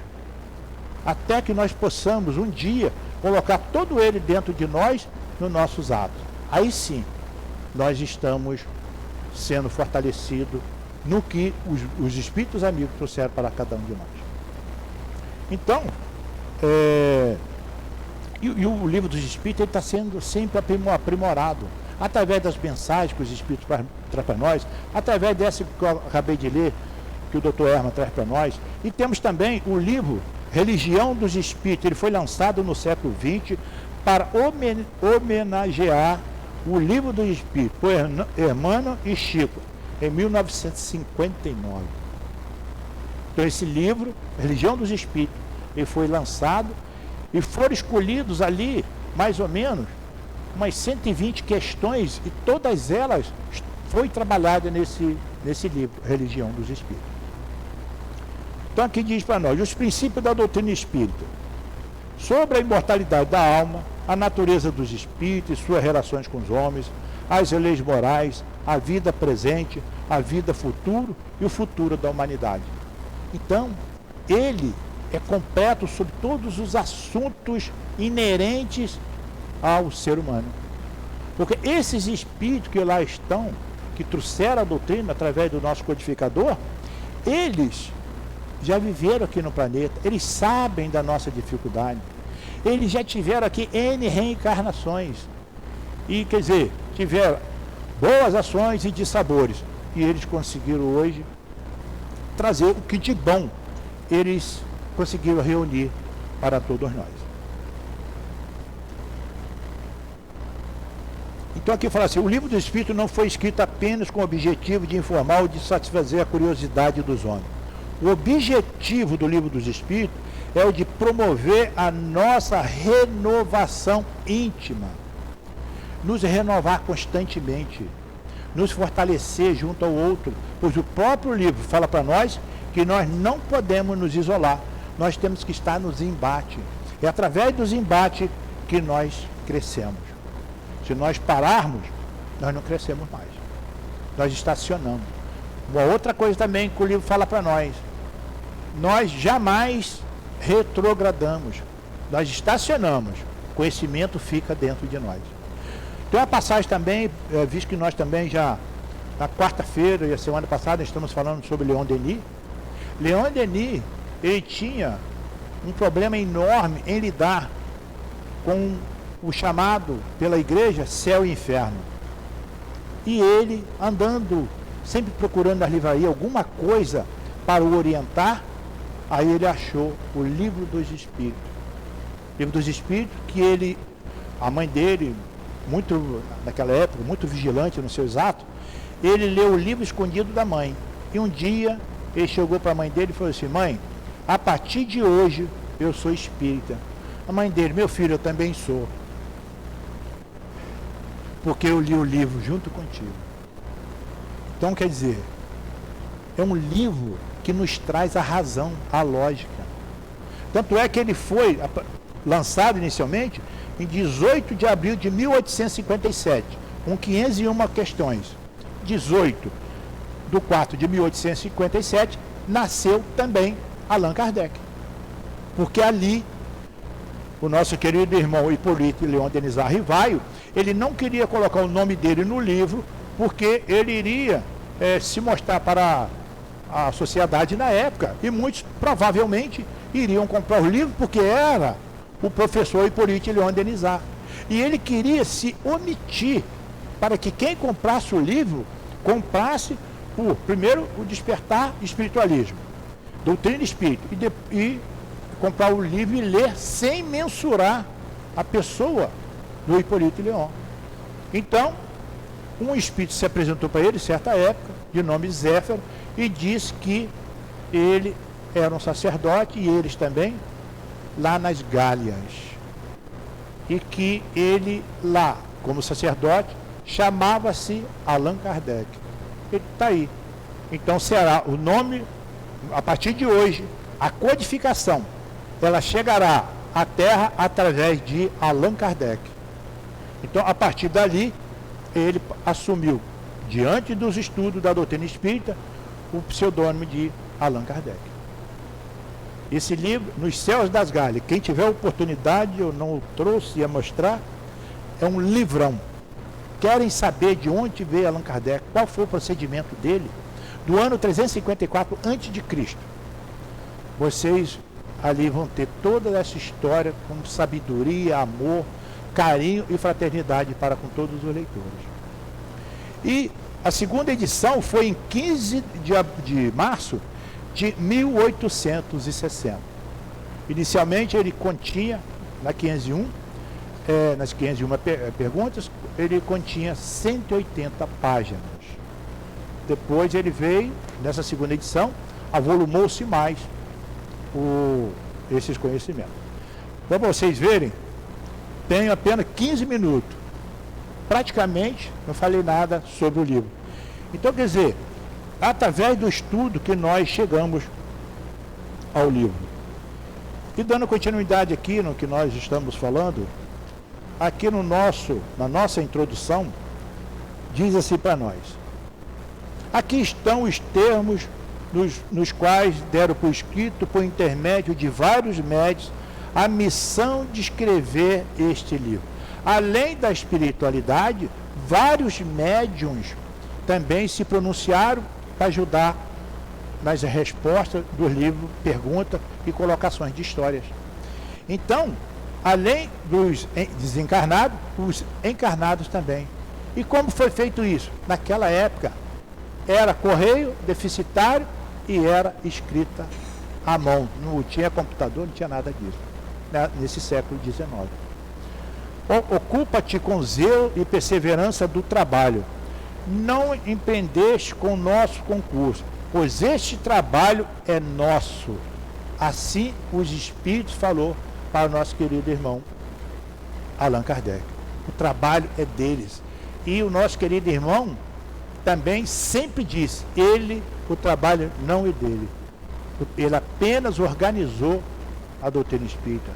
Até que nós possamos um dia colocar todo ele dentro de nós, nos nossos atos. Aí sim, nós estamos sendo fortalecidos no que os Espíritos amigos trouxeram para cada um de nós. Então, e o livro dos Espíritos está sendo sempre aprimorado, através das mensagens que os Espíritos trazem para nós, através dessa que eu acabei de ler, que o Dr. Herman traz para nós. E temos também o livro Religião dos Espíritos. Ele foi lançado no século XX para homenagear o livro dos Espíritos, por Emmanuel e Chico, em 1959. Então esse livro, Religião dos Espíritos, ele foi lançado e foram escolhidos ali, mais ou menos, umas 120 questões e todas elas foi trabalhada nesse livro, Religião dos Espíritos. Então aqui diz para nós, os princípios da doutrina espírita, sobre a imortalidade da alma, a natureza dos espíritos e suas relações com os homens, as leis morais, a vida presente, a vida futura e o futuro da humanidade. Então, ele é completo sobre todos os assuntos inerentes ao ser humano. Porque esses espíritos que lá estão, que trouxeram a doutrina através do nosso codificador, eles já viveram aqui no planeta, eles sabem da nossa dificuldade, eles já tiveram aqui N reencarnações, e quer dizer, tiveram boas ações e dissabores, e eles conseguiram hoje trazer o que de bom eles conseguiram reunir para todos nós. Então aqui fala assim, o livro do Espírito não foi escrito apenas com o objetivo de informar ou de satisfazer a curiosidade dos homens. O objetivo do livro dos Espíritos é o de promover a nossa renovação íntima, nos renovar constantemente, nos fortalecer junto ao outro, pois o próprio livro fala para nós que nós não podemos nos isolar, nós temos que estar nos embates. É através dos embates que nós crescemos. Se nós pararmos, nós não crescemos mais. Nós estacionamos. Uma outra coisa também que o livro fala para nós jamais retrogradamos. Nós estacionamos. O conhecimento fica dentro de nós. Tem uma passagem também, visto que nós também já, na quarta-feira e a semana passada, estamos falando sobre Leon Denis. Leon Denis, ele tinha um problema enorme em lidar com o chamado pela igreja céu e inferno. E ele, andando, sempre procurando nas livrarias alguma coisa para o orientar, aí ele achou o Livro dos Espíritos. Livro dos Espíritos que a mãe dele, muito naquela época, muito vigilante nos seus atos, ele leu o livro escondido da mãe. E um dia ele chegou para a mãe dele e falou assim, mãe, a partir de hoje eu sou espírita. A mãe dele, meu filho, eu também sou. Porque eu li o livro junto contigo. Então, quer dizer, é um livro que nos traz a razão, a lógica. Tanto é que ele foi lançado inicialmente em 18 de abril de 1857, com 501 questões. 18/4/1857, nasceu também Allan Kardec. Porque ali, o nosso querido irmão Hipólito Leon Denis Rivaio, ele não queria colocar o nome dele no livro, porque ele iria se mostrar para a sociedade na época, e muitos provavelmente iriam comprar o livro, porque era o professor Hipólito Leon Denis. E ele queria se omitir, para que quem comprasse o livro, comprasse por, primeiro, o despertar espiritualismo, doutrina espírita, e comprar o livro e ler sem mensurar a pessoa do Hipólito Leon. Então, um espírito se apresentou para ele, certa época, de nome Zéfiro, e disse que ele era um sacerdote, e eles também, lá nas Gálias. E que ele lá, como sacerdote, chamava-se Allan Kardec. Ele está aí. Então será o nome, a partir de hoje, a codificação, ela chegará à Terra através de Allan Kardec. Então, a partir dali, ele assumiu, diante dos estudos da doutrina espírita, o pseudônimo de Allan Kardec. Esse livro, Nos Céus das Gálias, quem tiver oportunidade, eu não o trouxe a mostrar, é um livrão. Querem saber de onde veio Allan Kardec, qual foi o procedimento dele, do ano 354 a.C. Vocês ali vão ter toda essa história com sabedoria, amor, carinho e fraternidade para com todos os leitores. E a segunda edição foi em 15 de março de 1860. Inicialmente ele continha, nas 501 perguntas, ele continha 180 páginas. Depois ele veio, nessa segunda edição, avolumou-se mais esses conhecimentos. Para vocês verem, tem apenas 15 minutos. praticamente não falei nada sobre o livro. Então, quer dizer, através do estudo que nós chegamos ao livro. E dando continuidade aqui no que nós estamos falando, aqui na nossa introdução, diz assim para nós: aqui estão os termos nos quais deram por escrito, por intermédio de vários médios, a missão de escrever este livro. Além da espiritualidade, vários médiuns também se pronunciaram para ajudar nas respostas do livro, perguntas e colocações de histórias. Então, além dos desencarnados, os encarnados também. E como foi feito isso? Naquela época, era correio deficitário e era escrita à mão. Não tinha computador, não tinha nada disso, né, nesse século XIX. Ocupa-te com zelo e perseverança do trabalho. Não empreendeste com o nosso concurso, pois este trabalho é nosso. Assim os Espíritos falou para o nosso querido irmão Allan Kardec. O trabalho é deles. E o nosso querido irmão também sempre disse, o trabalho não é dele. Ele apenas organizou a doutrina espírita.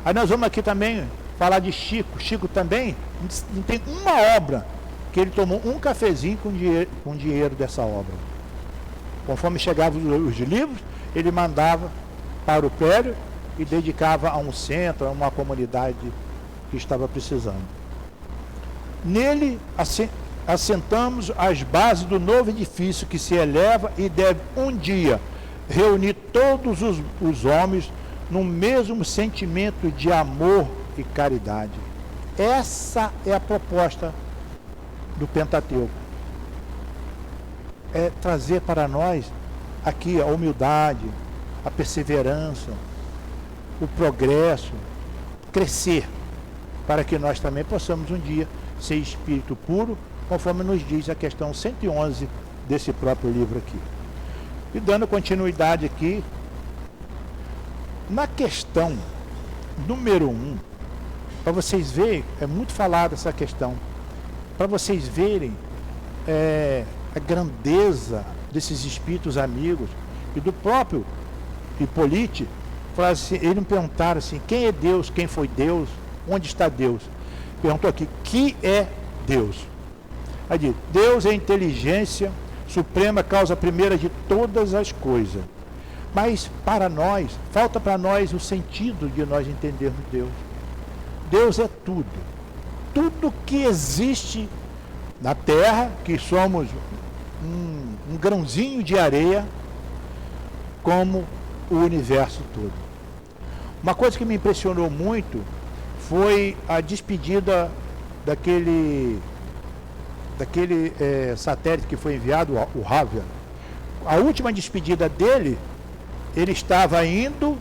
Aí nós vamos aqui também falar de Chico. Chico também não tem uma obra que ele tomou um cafezinho com dinheiro dessa obra. Conforme chegavam os livros, ele mandava para o prédio e dedicava a um centro, a uma comunidade que estava precisando. Nele assentamos as bases do novo edifício que se eleva e deve um dia reunir todos os homens no mesmo sentimento de amor e caridade. Essa é a proposta do Pentateuco. É trazer para nós aqui a humildade, a perseverança, o progresso, crescer, para que nós também possamos um dia ser espírito puro, conforme nos diz a questão 111 desse próprio livro aqui. E dando continuidade aqui, na questão número 1, para vocês verem, é muito falada essa questão, para vocês verem a grandeza desses espíritos amigos e do próprio Hipólite. Assim, eles me perguntaram assim, quem é Deus, quem foi Deus, onde está Deus? Perguntou aqui, que é Deus? Aí diz, Deus é a inteligência suprema, causa primeira de todas as coisas. Mas para nós, falta para nós o sentido de nós entendermos Deus. Deus é tudo. Tudo que existe na Terra, que somos um grãozinho de areia, como o universo todo. Uma coisa que me impressionou muito foi a despedida daquele satélite que foi enviado, o Hubble. A última despedida dele, ele estava indo,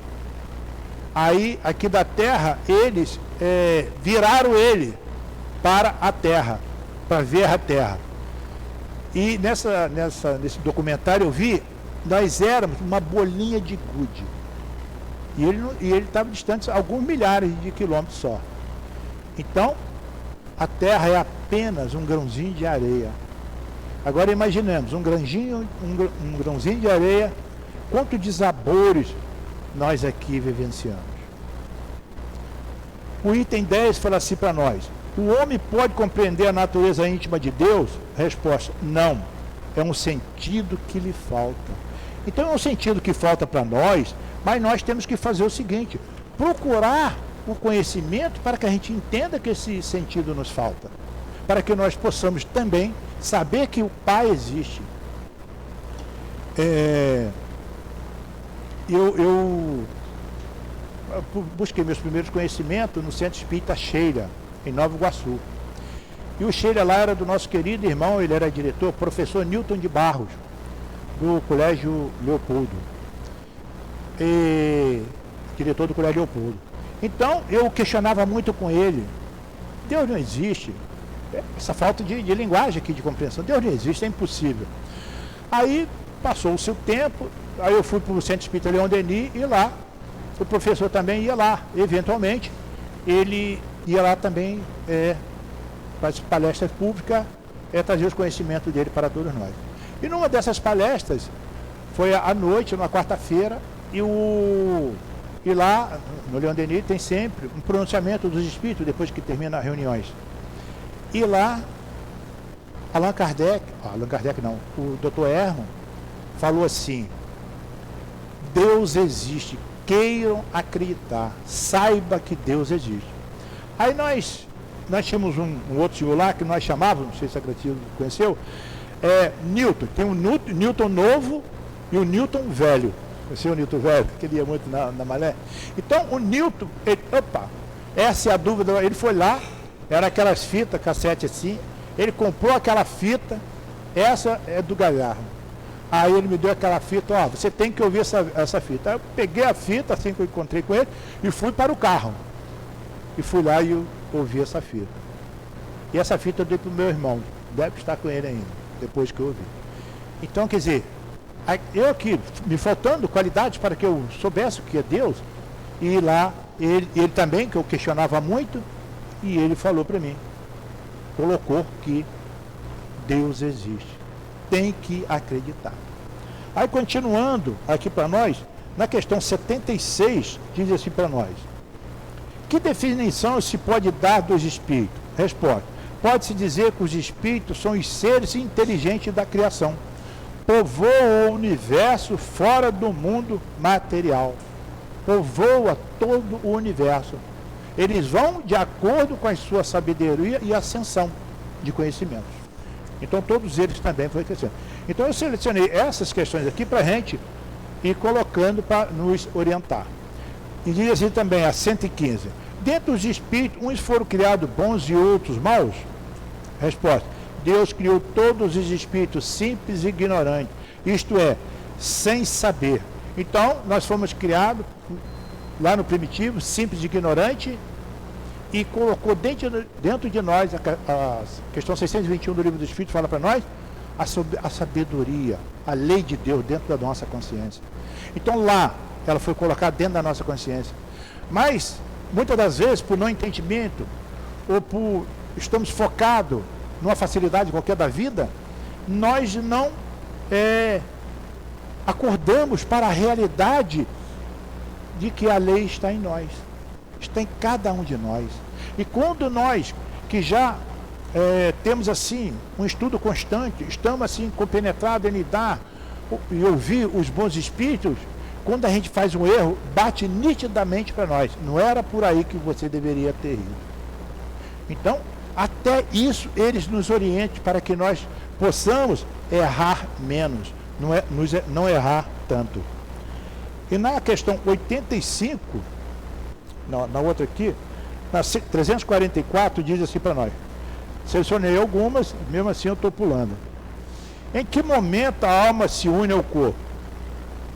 aí aqui da Terra, eles viraram ele para a Terra, para ver a Terra. E nesse documentário eu vi, nós éramos uma bolinha de gude. E ele estava distante alguns milhares de quilômetros só. Então, a Terra é apenas um grãozinho de areia. Agora imaginemos, um grãozinho de areia, quantos desabores nós aqui vivenciamos. O item 10 fala assim para nós, o homem pode compreender a natureza íntima de Deus? Resposta, não. É um sentido que lhe falta. Então é um sentido que falta para nós, mas nós temos que fazer o seguinte, procurar o conhecimento para que a gente entenda que esse sentido nos falta. Para que nós possamos também saber que o Pai existe. Eu busquei meus primeiros conhecimentos no Centro Espírita Sheila, em Nova Iguaçu. E o Sheila lá era do nosso querido irmão, ele era diretor, professor Newton de Barros, do Colégio Leopoldo. Diretor do Colégio Leopoldo. Então, eu questionava muito com ele. Deus não existe. Essa falta de linguagem aqui, de compreensão. Deus não existe, é impossível. Aí, passou o seu tempo, aí eu fui para o Centro Espírita Leon Denis e lá, o professor também ia lá, eventualmente, ele ia lá também com as palestras públicas, é trazer os conhecimentos dele para todos nós. E numa dessas palestras, foi à noite, numa quarta-feira, e lá, no Leon Denis, tem sempre um pronunciamento dos espíritos, depois que termina as reuniões. E lá, Allan Kardec não, o Dr. Herman, falou assim: Deus existe, queiram acreditar, saiba que Deus existe. Aí nós tínhamos um outro senhor lá que nós chamávamos, não sei se a Gratilde conheceu, Newton. Tem um Newton novo e o Newton velho. Conheceu o Newton velho, que ele ia muito na Malé? Então o Newton, essa é a dúvida, ele foi lá, era aquelas fitas, cassete assim, ele comprou aquela fita, essa é do Galhardo. Aí ele me deu aquela fita, você tem que ouvir essa fita. Aí eu peguei a fita, assim que eu encontrei com ele, e fui para o carro. E fui lá e eu ouvi essa fita. E essa fita eu dei para o meu irmão, deve estar com ele ainda, depois que eu ouvi. Então, quer dizer, eu aqui, me faltando qualidades para que eu soubesse o que é Deus, e lá, ele também, que eu questionava muito, e ele falou para mim, colocou que Deus existe. Tem que acreditar. Aí, continuando aqui para nós, na questão 76, diz assim para nós: que definição se pode dar dos espíritos? Resposta: pode-se dizer que os espíritos são os seres inteligentes da criação, povoam o universo fora do mundo material, povoa todo o universo. Eles vão de acordo com a sua sabedoria e ascensão de conhecimentos. Então todos eles também foram crescendo. Então eu selecionei essas questões aqui para a gente ir colocando para nos orientar. E diz assim também a 115: dentre os espíritos, uns foram criados bons e outros maus? Resposta: Deus criou todos os espíritos simples e ignorantes, isto é, sem saber. Então nós fomos criados lá no primitivo, simples e ignorante, e colocou dentro de nós, a questão 621 do Livro dos Espíritos fala para nós, a sabedoria, a lei de Deus dentro da nossa consciência. Então lá, ela foi colocada dentro da nossa consciência. Mas, muitas das vezes, por não entendimento, ou por estamos focados numa facilidade qualquer da vida, nós não acordamos para a realidade de que a lei está em nós, está em cada um de nós. E quando nós, que já temos assim um estudo constante, estamos assim compenetrados em lidar e ouvir os bons espíritos, quando a gente faz um erro, bate nitidamente para nós: não era por aí que você deveria ter ido. Então, até isso eles nos orientam para que nós possamos errar menos, não errar tanto. E na questão 85, na outra aqui, na 344, diz assim para nós. Selecionei algumas, mesmo assim eu estou pulando. Em que momento a alma se une ao corpo?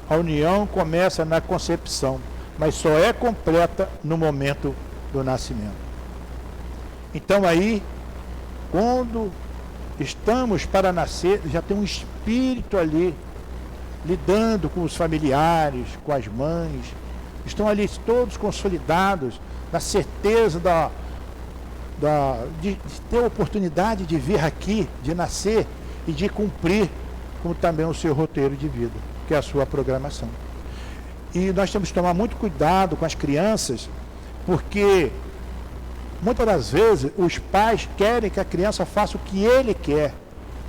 A união começa na concepção, mas só é completa no momento do nascimento. Então aí, quando estamos para nascer, já tem um espírito ali, lidando com os familiares, com as mães, estão ali todos consolidados, na certeza de ter a oportunidade de vir aqui, de nascer e de cumprir com também o seu roteiro de vida, que é a sua programação. E nós temos que tomar muito cuidado com as crianças, porque muitas das vezes os pais querem que a criança faça o que ele quer.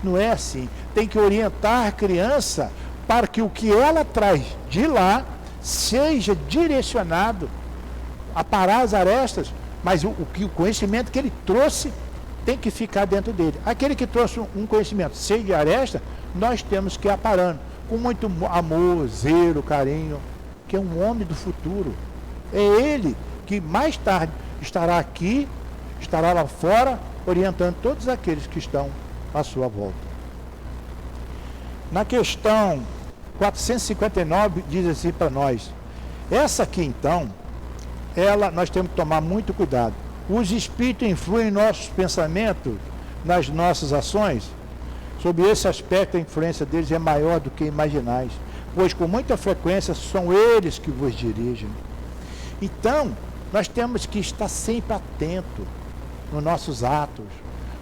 Não é assim. Tem que orientar a criança para que o que ela traz de lá seja direcionado a parar as arestas, mas o conhecimento que ele trouxe tem que ficar dentro dele. Aquele que trouxe um conhecimento cheio de aresta, nós temos que ir aparando, com muito amor, zelo, carinho, que é um homem do futuro. É ele que mais tarde estará aqui, estará lá fora, orientando todos aqueles que estão à sua volta. Na questão 459 diz assim para nós: essa aqui então, nós temos que tomar muito cuidado. Os espíritos influem em nossos pensamentos, nas nossas ações. Sob esse aspecto, a influência deles é maior do que imaginais, pois com muita frequência são eles que vos dirigem. Então, nós temos que estar sempre atento nos nossos atos,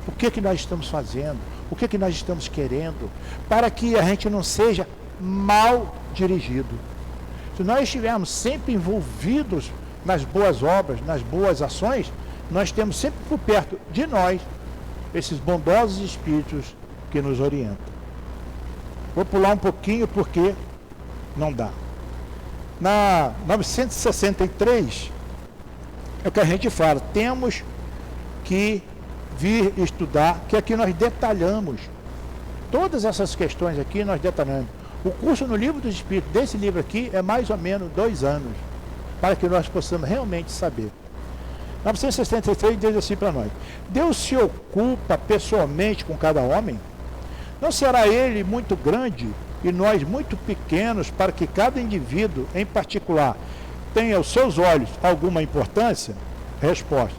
o que nós estamos fazendo, o que nós estamos querendo, para que a gente não seja mal dirigido. Se nós estivermos sempre envolvidos nas boas obras, nas boas ações, nós temos sempre por perto de nós esses bondosos espíritos que nos orientam. Vou pular um pouquinho porque não dá. Na 963, é o que a gente fala, temos que vir estudar, que aqui nós detalhamos. Todas essas questões aqui nós detalhamos. O curso no Livro dos Espíritos, desse livro aqui, é mais ou menos 2 anos, para que nós possamos realmente saber. 963 diz assim para nós: Deus se ocupa pessoalmente com cada homem? Não será ele muito grande e nós muito pequenos para que cada indivíduo em particular tenha aos seus olhos alguma importância? Resposta: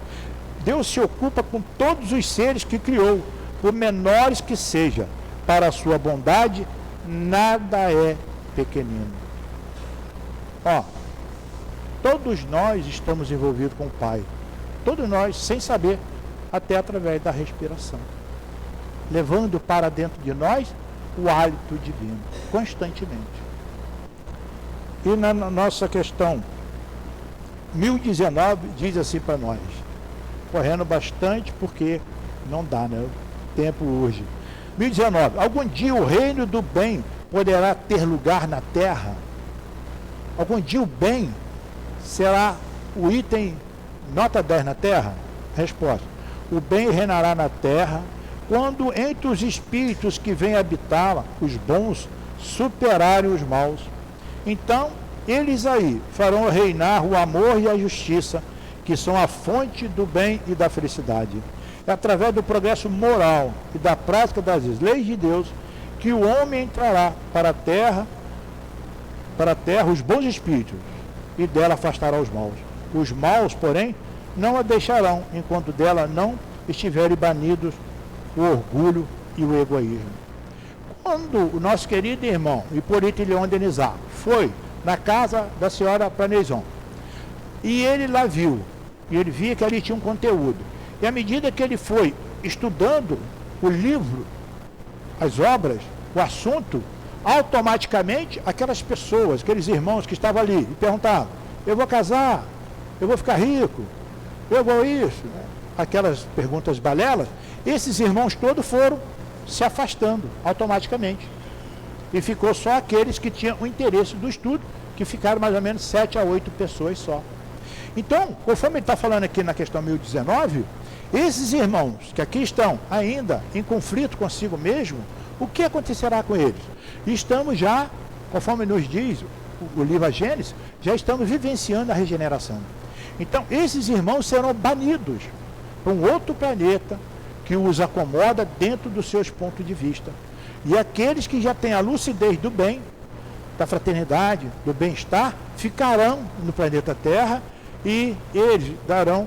Deus se ocupa com todos os seres que criou, por menores que seja. Para a sua bondade, nada é pequenino. Todos nós estamos envolvidos com o Pai. Todos nós, sem saber, até através da respiração. Levando para dentro de nós o hálito divino, constantemente. E na nossa questão 1019 diz assim para nós, correndo bastante porque não dá, né? O tempo urge. 1019, algum dia o reino do bem poderá ter lugar na terra? Algum dia o bem será o item nota 10 na terra? Resposta: o bem reinará na terra quando entre os espíritos que vêm habitá-la, os bons superarem os maus. Então, eles aí farão reinar o amor e a justiça, que são a fonte do bem e da felicidade. É através do progresso moral e da prática das leis de Deus que o homem entrará para a terra os bons espíritos, e dela afastará os maus. Os maus, porém, não a deixarão enquanto dela não estiverem banidos o orgulho e o egoísmo. Quando o nosso querido irmão Hipólito Leon Denizar foi na casa da senhora Planeison, e ele lá viu, e ele via que ali tinha um conteúdo, e à medida que ele foi estudando o livro, as obras, o assunto, automaticamente aquelas pessoas, aqueles irmãos que estavam ali, e perguntavam: eu vou casar, eu vou ficar rico, eu vou isso, né? Aquelas perguntas balelas, esses irmãos todos foram se afastando automaticamente. E ficou só aqueles que tinham o interesse do estudo, que ficaram mais ou menos 7 a 8 pessoas só. Então, conforme ele está falando aqui na questão 1019, esses irmãos que aqui estão ainda em conflito consigo mesmo, o que acontecerá com eles? Estamos já, conforme nos diz o livro A Gênesis, já estamos vivenciando a regeneração. Então, esses irmãos serão banidos para um outro planeta que os acomoda dentro dos seus pontos de vista. E aqueles que já têm a lucidez do bem, da fraternidade, do bem-estar, ficarão no planeta Terra e eles darão,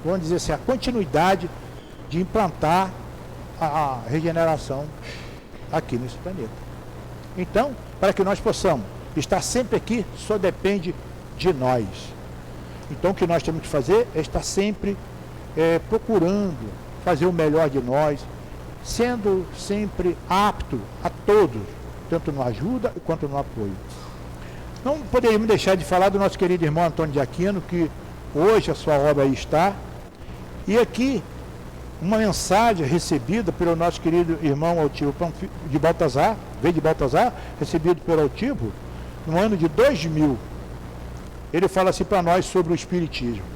vamos dizer assim, a continuidade de implantar a regeneração aqui nesse planeta. Então, para que nós possamos estar sempre aqui, só depende de nós. Então, o que nós temos que fazer é estar sempre procurando fazer o melhor de nós, sendo sempre apto a todos, tanto na ajuda quanto no apoio. Não poderíamos deixar de falar do nosso querido irmão Antônio de Aquino, que hoje a sua obra aí está, e aqui uma mensagem recebida pelo nosso querido irmão Altivo de Baltazar, veio de Baltazar, recebido pelo Altivo, no ano de 2000. Ele fala assim para nós sobre o Espiritismo.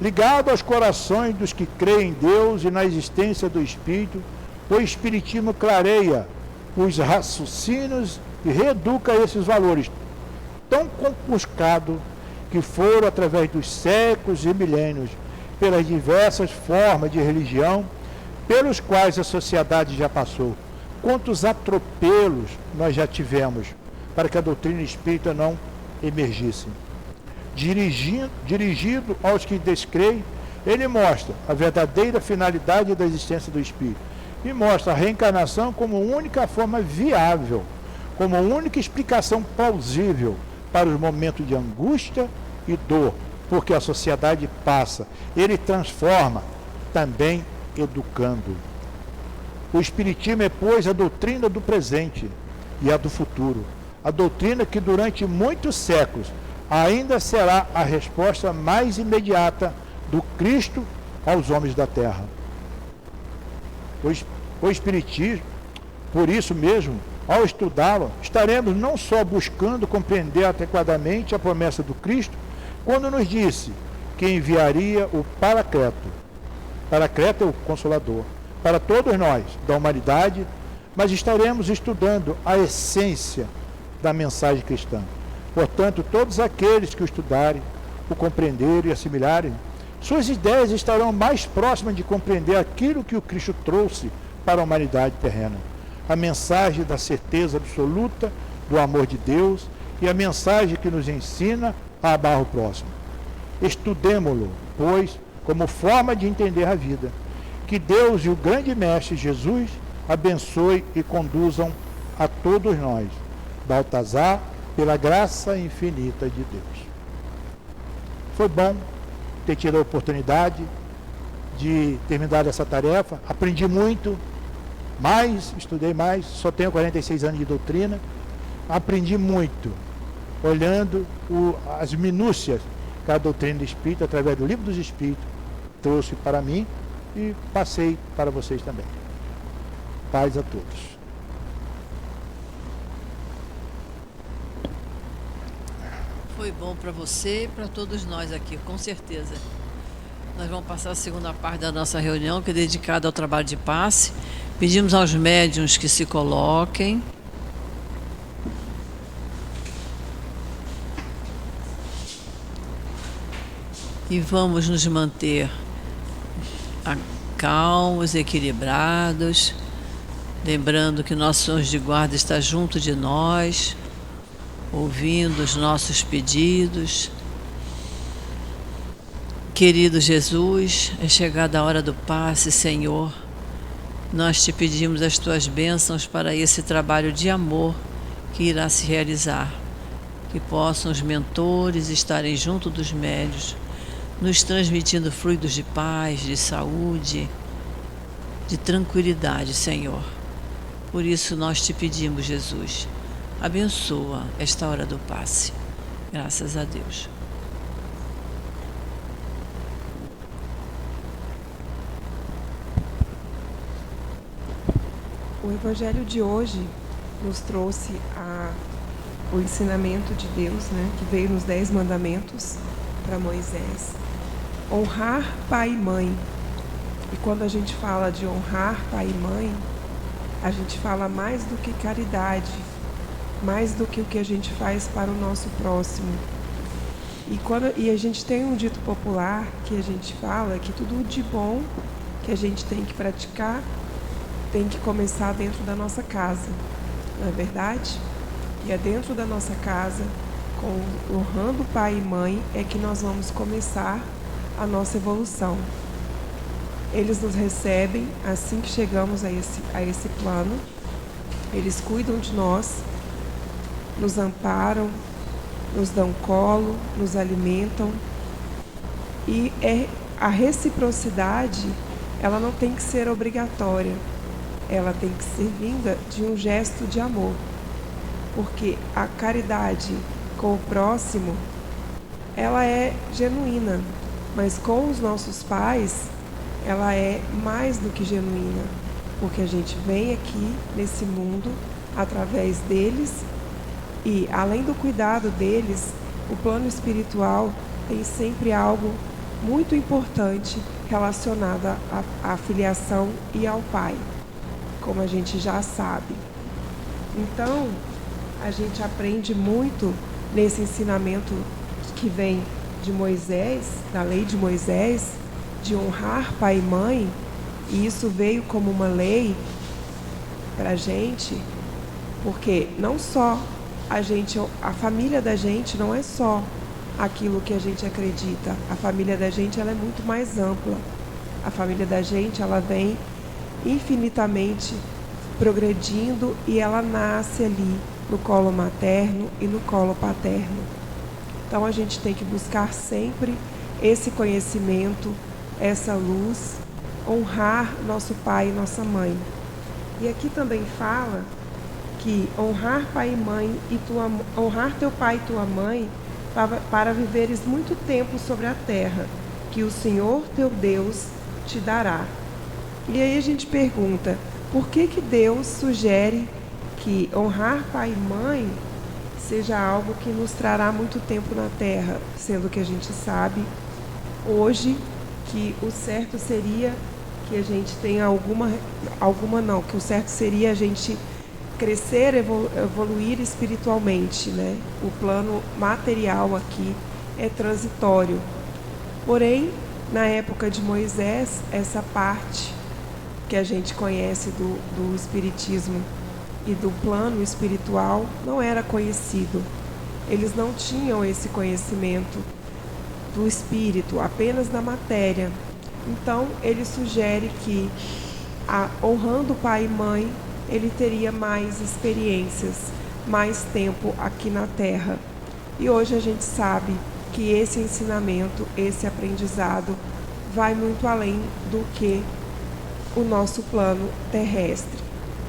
Ligado aos corações dos que creem em Deus e na existência do Espírito, o Espiritismo clareia os raciocínios e reeduca esses valores tão compuscados que foram através dos séculos e milênios, pelas diversas formas de religião pelos quais a sociedade já passou. Quantos atropelos nós já tivemos para que a doutrina espírita não emergisse. Dirigido aos que descreem, ele mostra a verdadeira finalidade da existência do espírito e mostra a reencarnação como única forma viável, como única explicação plausível para os momentos de angústia e dor, porque a sociedade passa. Ele transforma também educando. O Espiritismo é, pois, a doutrina do presente e a do futuro. A doutrina que durante muitos séculos ainda será a resposta mais imediata do Cristo aos homens da terra. O Espiritismo, por isso mesmo, ao estudá-lo, estaremos não só buscando compreender adequadamente a promessa do Cristo, quando nos disse que enviaria o Paracleto. Paracleto é o Consolador, para todos nós, da humanidade, mas estaremos estudando a essência da mensagem cristã. Portanto, todos aqueles que o estudarem, o compreenderem e assimilarem, suas ideias estarão mais próximas de compreender aquilo que o Cristo trouxe para a humanidade terrena. A mensagem da certeza absoluta do amor de Deus e a mensagem que nos ensina a amar o próximo. Estudemo-lo, pois, como forma de entender a vida. Que Deus e o grande Mestre Jesus abençoe e conduzam a todos nós. Baltazar, pela graça infinita de Deus. Foi bom ter tido a oportunidade de terminar essa tarefa. Aprendi muito, estudei mais, só tenho 46 anos de doutrina. Aprendi muito, olhando as minúcias que a doutrina espírita, através do Livro dos Espíritos, trouxe para mim e passei para vocês também. Paz a todos. Foi bom para você e para todos nós aqui, com certeza. Nós vamos passar a segunda parte da nossa reunião, que é dedicada ao trabalho de passe. Pedimos aos médiuns que se coloquem. E vamos nos manter calmos, equilibrados, lembrando que nosso anjo de guarda está junto de nós, ouvindo os nossos pedidos. Querido Jesus, é chegada a hora do passe, Senhor. Nós te pedimos as tuas bênçãos para esse trabalho de amor que irá se realizar. Que possam os mentores estarem junto dos médiuns, nos transmitindo fluidos de paz, de saúde, de tranquilidade, Senhor. Por isso nós te pedimos, Jesus, abençoa esta hora do passe. Graças a Deus. O Evangelho de hoje nos trouxe o ensinamento de Deus, que veio nos 10 mandamentos para Moisés. Honrar pai e mãe. E quando a gente fala de honrar pai e mãe, a gente fala mais do que caridade, mais do que o que a gente faz para o nosso próximo. E a gente tem um dito popular que a gente fala que tudo de bom que a gente tem que praticar tem que começar dentro da nossa casa, não é verdade? E é dentro da nossa casa, honrando pai e mãe, é que nós vamos começar a nossa evolução. Eles nos recebem assim que chegamos a esse plano, eles cuidam de nós, nos amparam, nos dão colo, nos alimentam. E a reciprocidade, ela não tem que ser obrigatória, ela tem que ser vinda de um gesto de amor, porque a caridade com o próximo, ela é genuína, mas com os nossos pais, ela é mais do que genuína, porque a gente vem aqui nesse mundo através deles e, além do cuidado deles, o plano espiritual tem sempre algo muito importante relacionado à filiação e ao pai, como a gente já sabe. Então, a gente aprende muito nesse ensinamento que vem de Moisés, da lei de Moisés, de honrar pai e mãe, e isso veio como uma lei para a gente, porque não só a família da gente não é só aquilo que a gente acredita, a família da gente ela é muito mais ampla. A família da gente ela vem infinitamente progredindo e ela nasce ali no colo materno e no colo paterno. Então a gente tem que buscar sempre esse conhecimento, essa luz honrar nosso pai e nossa mãe. E aqui também fala que honrar pai e mãe honrar teu pai e tua mãe para viveres muito tempo sobre a terra, que o Senhor teu Deus te dará. E aí a gente pergunta, por que Deus sugere que honrar pai e mãe seja algo que nos trará muito tempo na terra, sendo que a gente sabe hoje que o certo seria que a gente tenha que o certo seria a gente crescer, evoluir espiritualmente, né? O plano material aqui é transitório. Porém, na época de Moisés, essa parte que a gente conhece do espiritismo e do plano espiritual não era conhecido. Eles não tinham esse conhecimento do espírito, apenas da matéria. Então, ele sugere que, honrando pai e mãe, ele teria mais experiências, mais tempo aqui na Terra. E hoje a gente sabe que esse ensinamento, esse aprendizado, vai muito além do que o nosso plano terrestre.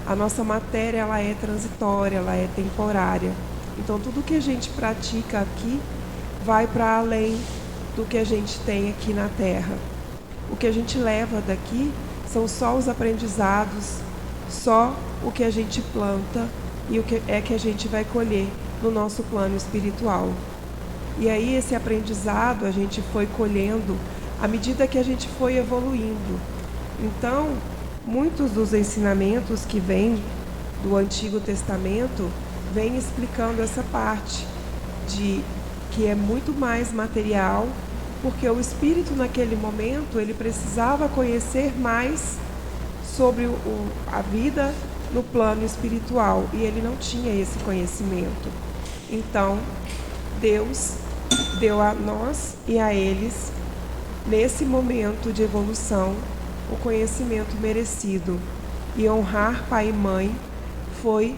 A nossa matéria, ela é transitória, ela é temporária. Então, tudo que a gente pratica aqui vai para além do que a gente tem aqui na Terra. O que a gente leva daqui são só os aprendizados, só o que a gente planta e o que é que a gente vai colher no nosso plano espiritual. E aí esse aprendizado a gente foi colhendo à medida que a gente foi evoluindo. Então, muitos dos ensinamentos que vêm do Antigo Testamento vêm explicando essa parte de que é muito mais material, porque o espírito naquele momento ele precisava conhecer mais sobre a vida no plano espiritual e ele não tinha esse conhecimento. Então, Deus deu a nós e a eles, nesse momento de evolução, o conhecimento merecido. E honrar pai e mãe foi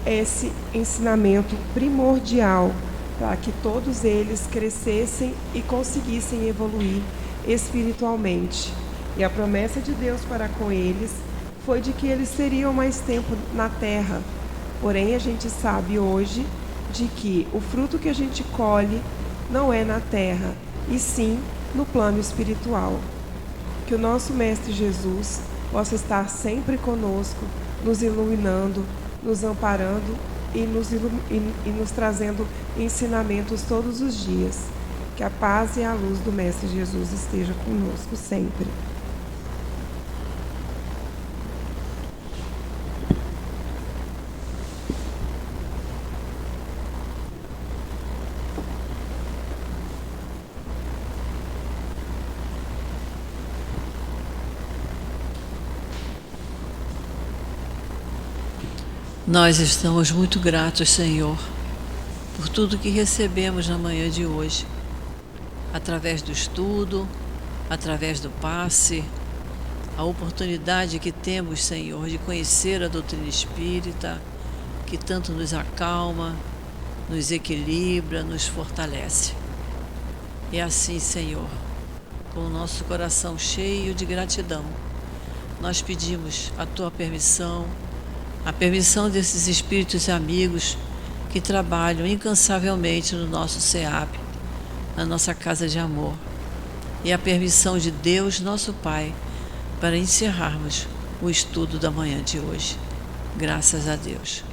esse ensinamento primordial para que todos eles crescessem e conseguissem evoluir espiritualmente. E a promessa de Deus para com eles foi de que eles teriam mais tempo na terra. Porém, a gente sabe hoje de que o fruto que a gente colhe não é na terra, e sim no plano espiritual. Que o nosso Mestre Jesus possa estar sempre conosco, nos iluminando, nos amparando e nos trazendo ensinamentos todos os dias. Que a paz e a luz do Mestre Jesus esteja conosco sempre. Nós estamos muito gratos, Senhor, por tudo que recebemos na manhã de hoje, através do estudo, através do passe, a oportunidade que temos, Senhor, de conhecer a doutrina espírita, que tanto nos acalma, nos equilibra, nos fortalece. E assim, Senhor, com o nosso coração cheio de gratidão, nós pedimos a Tua permissão, a permissão desses espíritos e amigos que trabalham incansavelmente no nosso SEAP, na nossa casa de amor, e a permissão de Deus, nosso Pai, para encerrarmos o estudo da manhã de hoje. Graças a Deus.